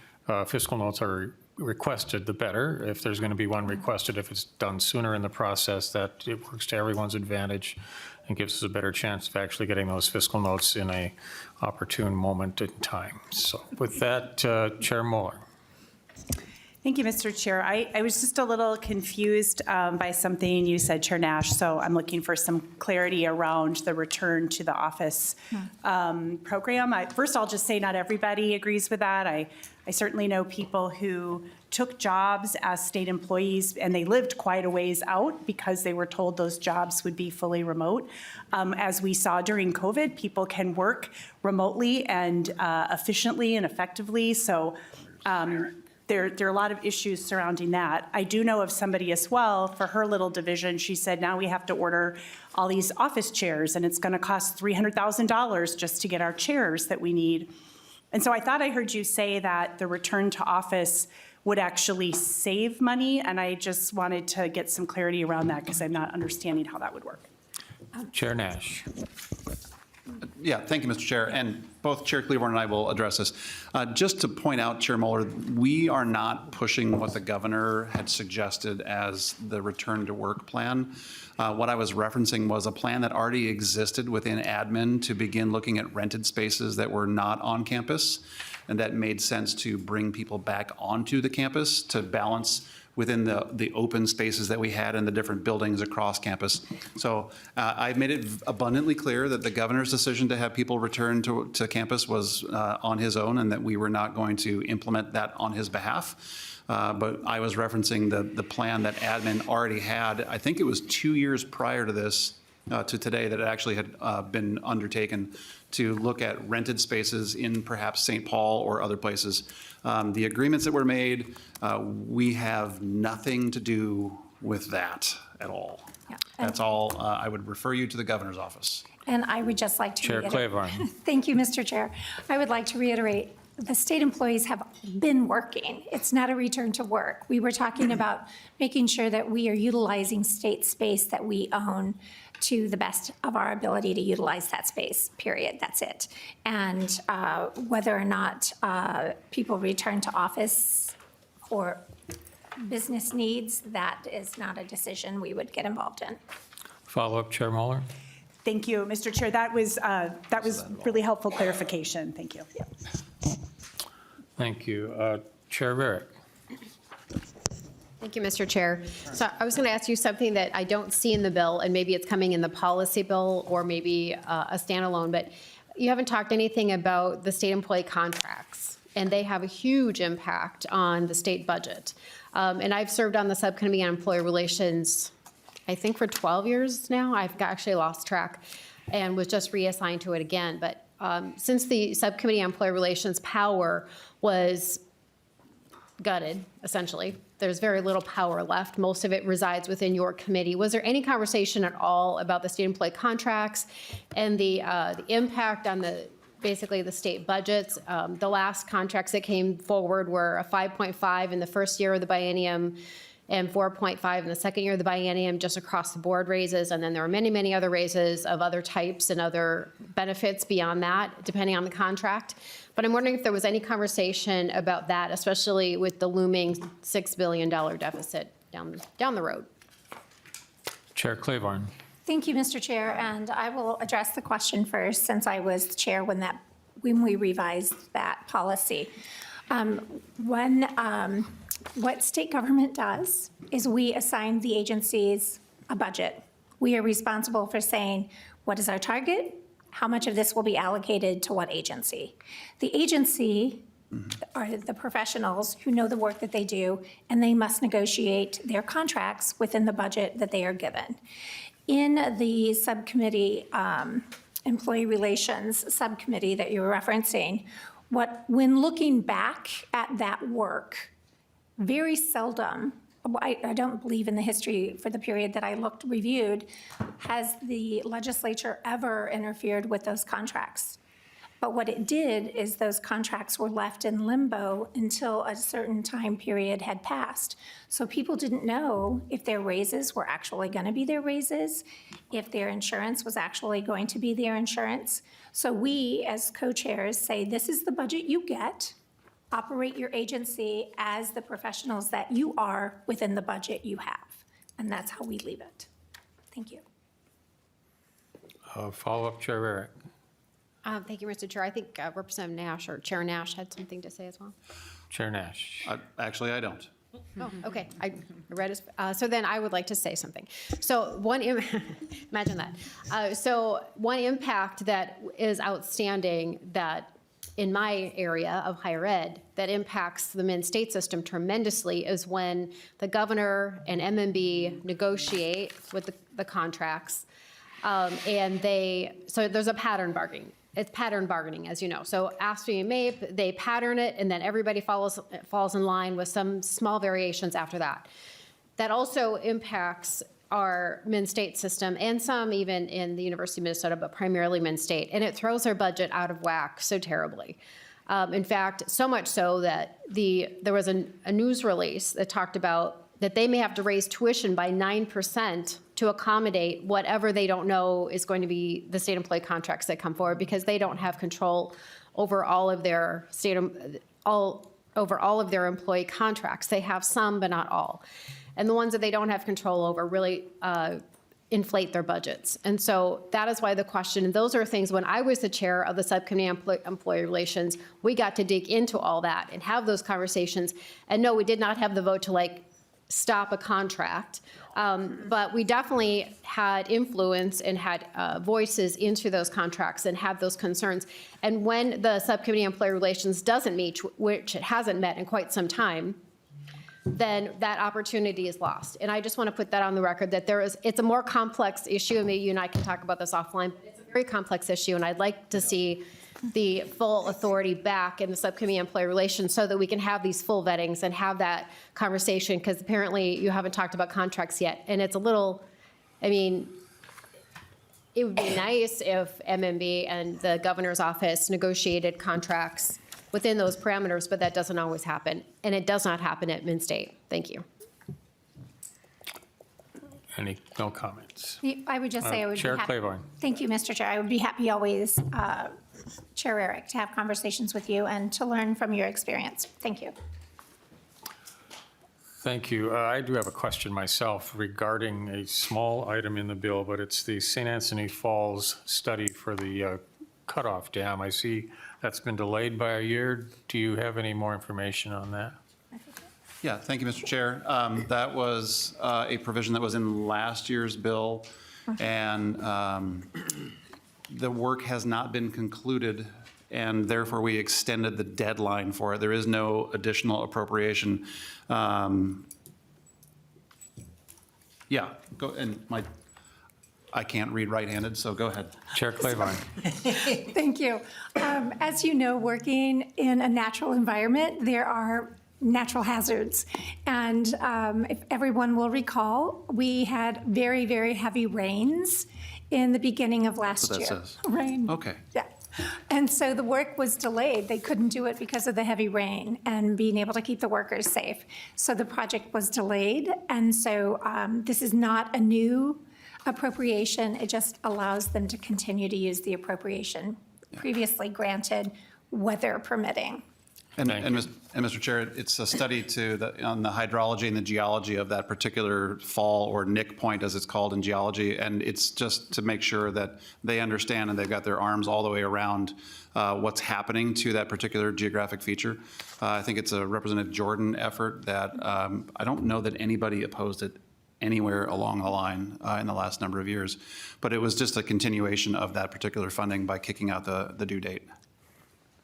fiscal notes are requested, the better. If there's going to be one requested, if it's done sooner in the process, that it works to everyone's advantage and gives us a better chance of actually getting those fiscal notes in a opportune moment in time. So with that, Chair Mueller. Thank you, Mr. Chair. I was just a little confused by something you said, Chair Nash, so I'm looking for some clarity around the return to the office program. First, I'll just say not everybody agrees with that. I certainly know people who took jobs as state employees and they lived quite a ways out because they were told those jobs would be fully remote. As we saw during COVID, people can work remotely and efficiently and effectively. So there are a lot of issues surrounding that. I do know of somebody as well, for her little division, she said, now we have to order all these office chairs and it's gonna cost $300,000 just to get our chairs that we need. And so I thought I heard you say that the return to office would actually save money, and I just wanted to get some clarity around that because I'm not understanding how that would work. Chair Nash. Yeah, thank you, Mr. Chair, and both Chair Klevorn and I will address this. Just to point out, Chair Mueller, we are not pushing what the governor had suggested as the return to work plan. What I was referencing was a plan that already existed within admin to begin looking at rented spaces that were not on campus, and that made sense to bring people back onto the campus to balance within the open spaces that we had in the different buildings across campus. So I've made it abundantly clear that the governor's decision to have people return to campus was on his own, and that we were not going to implement that on his behalf. But I was referencing the plan that admin already had. I think it was 2 years prior to this, to today, that it actually had been undertaken to look at rented spaces in perhaps St. Paul or other places. The agreements that were made, we have nothing to do with that at all. That's all. I would refer you to the governor's office. And I would just like to Chair Klevorn. Thank you, Mr. Chair. I would like to reiterate, the state employees have been working. It's not a return to work. We were talking about making sure that we are utilizing state space that we own to the best of our ability to utilize that space, period. That's it. And whether or not people return to office for business needs, that is not a decision we would get involved in. Follow-up, Chair Mueller? Thank you, Mr. Chair. That was really helpful clarification. Thank you. Thank you. Chair Varick? Thank you, Mr. Chair. So I was going to ask you something that I don't see in the bill, and maybe it's coming in the policy bill or maybe a standalone, but you haven't talked anything about the state employee contracts, and they have a huge impact on the state budget. And I've served on the subcommittee on employee relations, I think for 12 years now. I've actually lost track and was just reassigned to it again. But since the subcommittee on employee relations power was gutted, essentially, there's very little power left. Most of it resides within your committee. Was there any conversation at all about the state employee contracts and the impact on basically the state budgets? The last contracts that came forward were a 5.5 in the first year of the biennium and 4.5 in the second year of the biennium, just across the board raises. And then there were many, many other raises of other types and other benefits beyond that, depending on the contract. But I'm wondering if there was any conversation about that, especially with the looming $6 billion deficit down the road. Chair Klevorn? Thank you, Mr. Chair, and I will address the question first, since I was chair when we revised that policy. What state government does is we assign the agencies a budget. We are responsible for saying, what is our target? How much of this will be allocated to what agency? The agency are the professionals who know the work that they do, and they must negotiate their contracts within the budget that they are given. In the subcommittee, employee relations subcommittee that you were referencing, when looking back at that work, very seldom, I don't believe in the history for the period that I reviewed, has the legislature ever interfered with those contracts. But what it did is those contracts were left in limbo until a certain time period had passed. So people didn't know if their raises were actually going to be their raises, if their insurance was actually going to be their insurance. So we, as co-chairs, say, this is the budget you get. Operate your agency as the professionals that you are within the budget you have. And that's how we leave it. Thank you. Follow-up, Chair Varick? Thank you, Mr. Chair. I think Representative Nash or Chair Nash had something to say as well. Chair Nash? Actually, I don't. Oh, okay. I read his, so then I would like to say something. So imagine that. So one impact that is outstanding that in my area of higher ed that impacts the Min-State system tremendously is when the governor and MMB negotiate with the contracts, and so there's a pattern bargaining. It's pattern bargaining, as you know. So ASPE and MAPE, they pattern it, and then everybody falls in line with some small variations after that. That also impacts our Min-State system, and some even in the University of Minnesota, but primarily Min-State. And it throws our budget out of whack so terribly. In fact, so much so that there was a news release that talked about that they may have to raise tuition by 9% to accommodate whatever they don't know is going to be the state employee contracts that come forward, because they don't have control over all of their employee contracts. They have some, but not all. And the ones that they don't have control over really inflate their budgets. And so that is why the question, and those are things, when I was the chair of the subcommittee on employee relations, we got to dig into all that and have those conversations. And no, we did not have the vote to stop a contract. But we definitely had influence and had voices into those contracts and have those concerns. And when the Subcommittee on Employee Relations doesn't meet, which it hasn't met in quite some time, then that opportunity is lost. And I just want to put that on the record, that it's a more complex issue, and maybe you and I can talk about this offline, but it's a very complex issue, and I'd like to see the full authority back in the Subcommittee on Employee Relations so that we can have these full vettings and have that conversation, because apparently you haven't talked about contracts yet. And it's a little, I mean, it would be nice if MMB and the governor's office negotiated contracts within those parameters, but that doesn't always happen. And it does not happen at Min-State. Thank you. No comments? I would just say I would be Chair happy. Klevorn. Thank you, Mr. Chair. I would be happy always, Chair Eric, to have conversations with you and to learn from your experience. Thank you. Thank you. I do have a question myself regarding a small item in the bill, but it's the St. Anthony Falls study for the cutoff dam. I see that's been delayed by a year. Do you have any more information on that? Yeah, thank you, Mr. Chair. That was a provision that was in last year's bill, and the work has not been concluded, and therefore we extended the deadline for it. There is no additional appropriation. Yeah, go, and I can't read right-handed, so go ahead. Chair Klevorn. Thank you. As you know, working in a natural environment, there are natural hazards. And if everyone will recall, we had very, very heavy rains in the beginning of last That's year. what that says. Rain. Okay. Yeah. And so the work was delayed. They couldn't do it because of the heavy rain and being able to keep the workers safe. So the project was delayed. And so this is not a new appropriation. It just allows them to continue to use the appropriation previously granted, weather permitting. And Mr. Chair, it's a study on the hydrology and the geology of that particular fall, or nick point as it's called in geology. And it's just to make sure that they understand and they've got their arms all the way around what's happening to that particular geographic feature. I think it's a Representative Jordan effort that I don't know that anybody opposed it anywhere along the line in the last number of years. But it was just a continuation of that particular funding by kicking out the due date.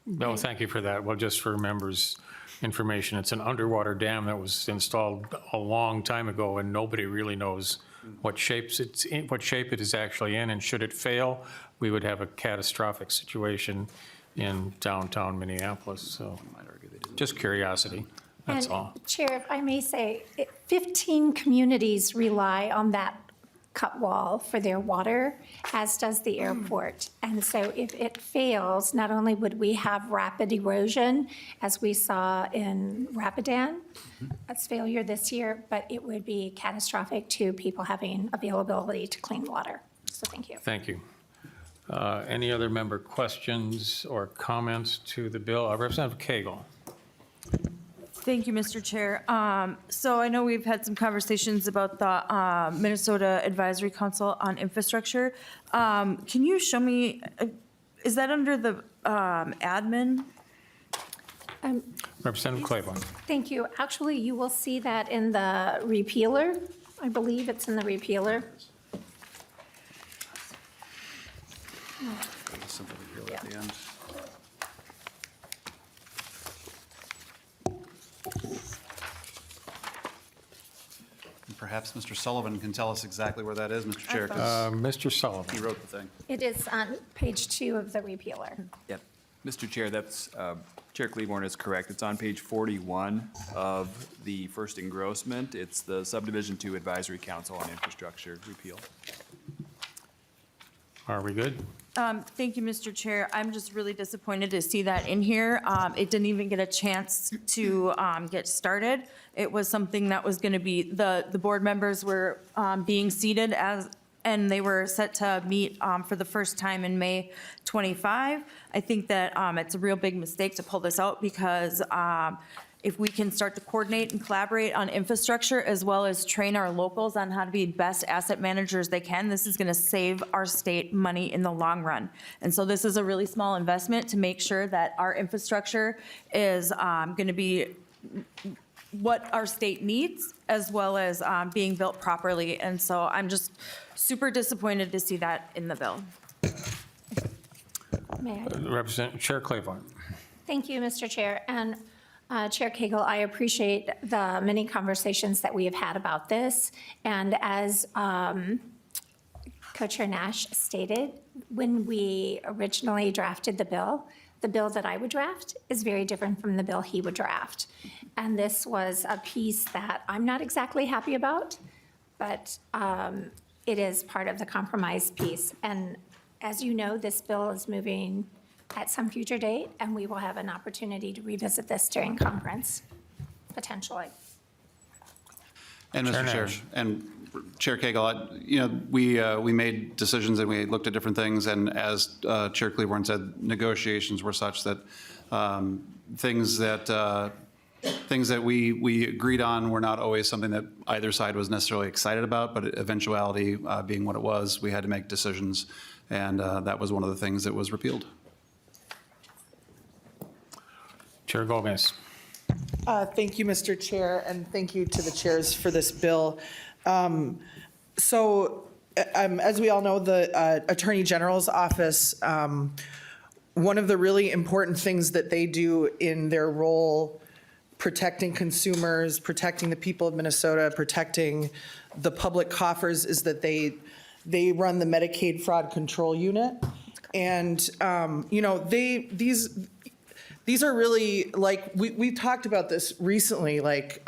No, thank you for that. Well, just for members' information, it's an underwater dam that was installed a long time ago, and nobody really knows what shape it is actually in, and should it fail, we would have a catastrophic situation in downtown Minneapolis. So just curiosity, that's all. Chair, if I may say, 15 communities rely on that cut wall for their water, as does the airport. And so if it fails, not only would we have rapid erosion, as we saw in Rapidan, that's failure this year, but it would be catastrophic to people having availability to clean water. So thank you. Thank you. Any other member questions or comments to the bill? Representative Cagle. Thank you, Mr. Chair. So I know we've had some conversations about the Minnesota Advisory Council on Infrastructure. Can you show me, is that under the admin? Representative Klevorn. Thank you. Actually, you will see that in the repealer. I believe it's in the repealer. Something here at the end. Perhaps Mr. Sullivan can tell us exactly where that is, Mr. Chair, 'cause Mr. Sullivan. he wrote the thing. It is on page 2 of the repealer. Yep. Mr. Chair, that's, Chair Klevorn is correct. It's on page 41 of the first engrossment. It's the Subdivision 2 Advisory Council on Infrastructure repeal. Are we good? Thank you, Mr. Chair. I'm just really disappointed to see that in here. It didn't even get a chance to get started. It was something that was going to be, the board members were being seated and they were set to meet for the first time in May 25. I think that it's a real big mistake to pull this out, because if we can start to coordinate and collaborate on infrastructure, as well as train our locals on how to be best asset managers they can, this is going to save our state money in the long run. And so this is a really small investment to make sure that our infrastructure is going to be what our state needs, as well as being built properly. And so I'm just super disappointed to see that in the bill. May I? Representative Chair Klevorn. Thank you, Mr. Chair. And Chair Cagle, I appreciate the many conversations that we have had about this. And as Co-Chair Nash stated, when we originally drafted the bill that I would draft is very different from the bill he would draft. And this was a piece that I'm not exactly happy about, but it is part of the compromise piece. And as you know, this bill is moving at some future date, and we will have an opportunity to revisit this during conference, potentially. And Chair Mr. Chair, Nash. and Chair Cagle, we made decisions and we looked at different things, and as Chair Klevorn said, negotiations were such that things that we agreed on were not always something that either side was necessarily excited about, but eventuality being what it was, we had to make decisions, and that was one of the things that was repealed. Chair Gomez. Thank you, Mr. Chair, and thank you to the chairs for this bill. As we all know, the Attorney General's office, one of the really important things that they do in their role protecting consumers, protecting the people of Minnesota, protecting the public coffers is that they run the Medicaid Fraud Control Unit. And, these are really, like, we talked about this recently, like,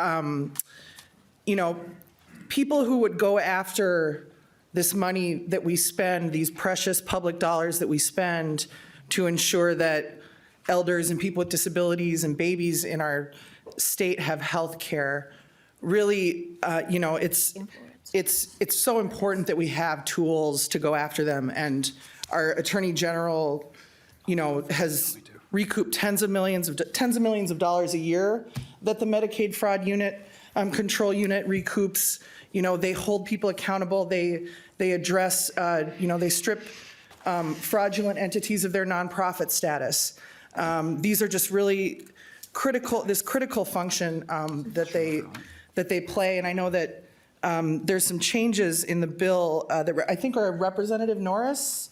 people who would go after this money that we spend, these precious public dollars that we spend to ensure that elders and people with disabilities and babies in our state have health care, really, it's so important that we have tools to go after them. And our Attorney General, has recouped tens of millions of dollars a year that the Medicaid Fraud Unit, Control Unit recoups. They hold people accountable. They address, they strip fraudulent entities of their nonprofit status. These are just really critical function that they play. And I know that there's some changes in the bill that I think are Representative Norris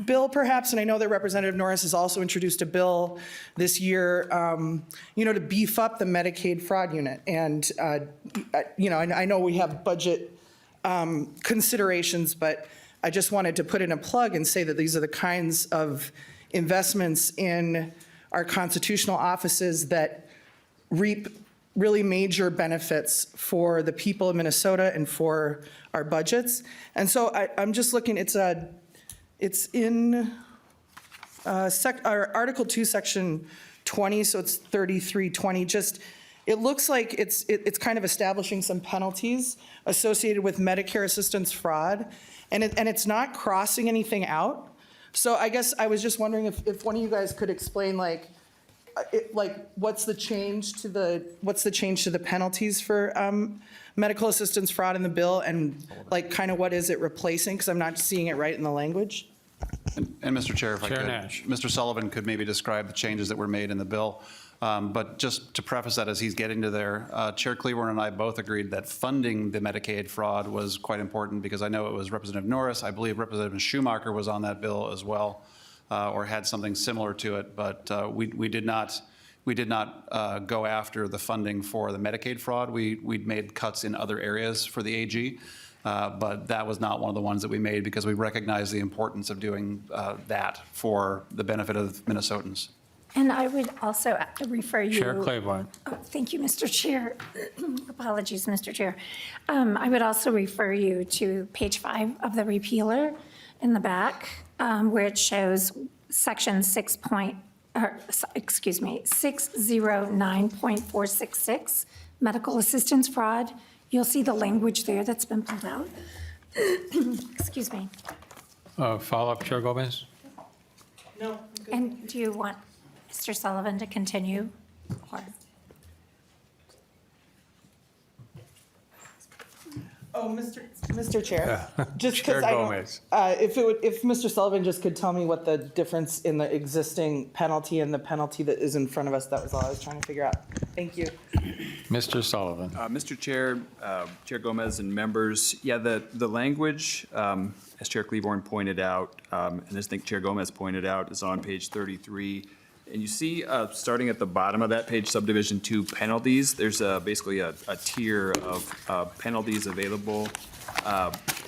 bill, perhaps, and I know that Representative Norris has also introduced a bill this year, to beef up the Medicaid Fraud Unit. And, I know we have budget considerations, but I just wanted to put in a plug and say that these are the kinds of investments in our constitutional offices that reap really major benefits for the people of Minnesota and for our budgets. And so I'm just looking, it's in Article 2, Section 20, so it's 3320. It looks like it's kind of establishing some penalties associated with Medicare assistance fraud, and it's not crossing anything out. So I guess I was just wondering if one of you guys could explain, what's the change to the penalties for medical assistance fraud in the bill, and kind of what is it replacing? Because I'm not seeing it right in the language. And Mr. Chair, if I Chair could, Nash. Mr. Sullivan could maybe describe the changes that were made in the bill. But just to preface that as he's getting to there, Chair Klevorn and I both agreed that funding the Medicaid fraud was quite important, because I know it was Representative Norris, I believe Representative Schumacher was on that bill as well, or had something similar to it, but we did not go after the funding for the Medicaid fraud. We'd made cuts in other areas for the AG. But that was not one of the ones that we made, because we recognize the importance of doing that for the benefit of Minnesotans. And I would also refer you. Chair Klevorn. Oh, thank you, Mr. Chair. Apologies, Mr. Chair. I would also refer you to page 5 of the repealer in the back, where it shows section 609.466, medical assistance fraud. You'll see the language there that's been pulled out. Excuse me. Follow-up, Chair Gomez? No. And do you want Mr. Sullivan to continue? Or? Oh, Mr. Chair, just Chair because Gomez. if Mr. Sullivan just could tell me what the difference in the existing penalty and the penalty that is in front of us, that was all I was trying to figure out. Thank you. Mr. Sullivan. Mr. Chair, Chair Gomez and members, yeah, the language, as Chair Klevorn pointed out, and as I think Chair Gomez pointed out, is on page 33. And you see, starting at the bottom of that page, subdivision 2 penalties, there's basically a tier of penalties available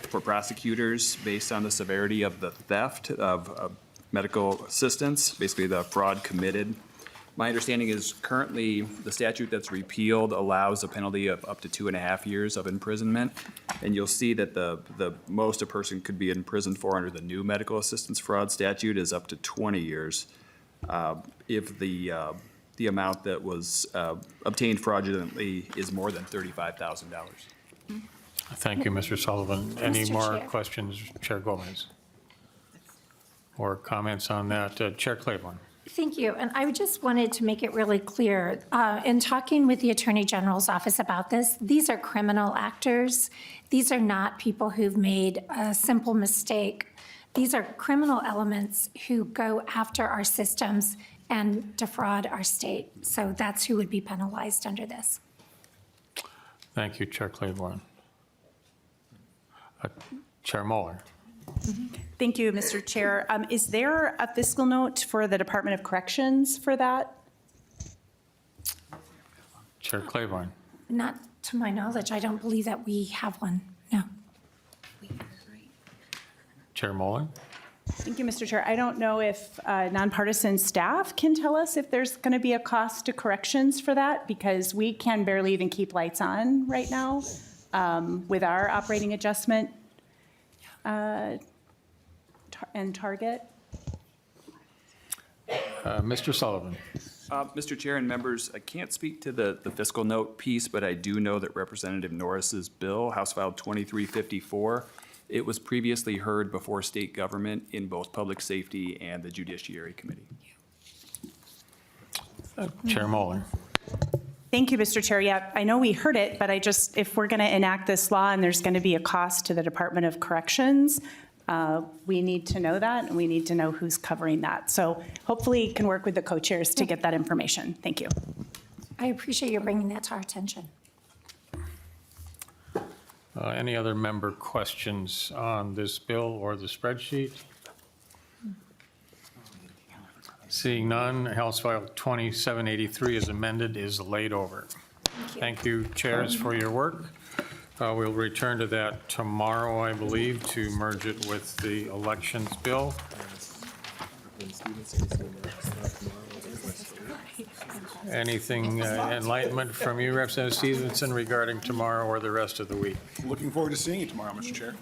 for prosecutors based on the severity of the theft of medical assistance, basically the fraud committed. My understanding is currently the statute that's repealed allows a penalty of up to 2.5 years of imprisonment. And you'll see that the most a person could be imprisoned for under the new medical assistance fraud statute is up to 20 years if the amount that was obtained fraudulently is more than $35,000. Thank you, Mr. Sullivan. Any Mr. more Chair. questions, Chair Gomez? Or comments on that? Chair Claiborne? Thank you. And I just wanted to make it really clear, in talking with the Attorney General's office about this, these are criminal actors. These are not people who've made a simple mistake. These are criminal elements who go after our systems and defraud our state. So that's who would be penalized under this. Thank you, Chair Claiborne. Chair Mueller. Thank you, Mr. Chair. Is there a fiscal note for the Department of Corrections for that? Chair Claiborne. Not to my knowledge. I don't believe that we have one. No. Chair Mueller. Thank you, Mr. Chair. I don't know if nonpartisan staff can tell us if there's going to be a cost to corrections for that, because we can barely even keep lights on right now with our operating adjustment and target. Mr. Sullivan. Mr. Chair and members, I can't speak to the fiscal note piece, but I do know that Representative Norris's bill, House File 2354, it was previously heard before state government in both Public Safety and the Judiciary Committee. Chair Mueller. Thank you, Mr. Chair. Yeah, I know we heard it, but if we're going to enact this law and there's going to be a cost to the Department of Corrections, we need to know that, and we need to know who's covering that. So hopefully you can work with the co-chairs to get that information. Thank you. I appreciate you bringing that to our attention. Any other member questions on this bill or the spreadsheet? Seeing none, House File 2783 as amended is laid over. Thank you, chairs, for your work. We'll return to that tomorrow, I believe, to merge it with the elections bill. Anything enlightenment from you, Representative Stevenson, regarding tomorrow or the rest of the week? Looking forward to seeing you tomorrow, Mr. Chair.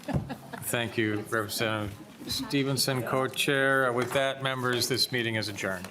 Thank you, Representative Stevenson, co-chair. With that, members, this meeting is adjourned.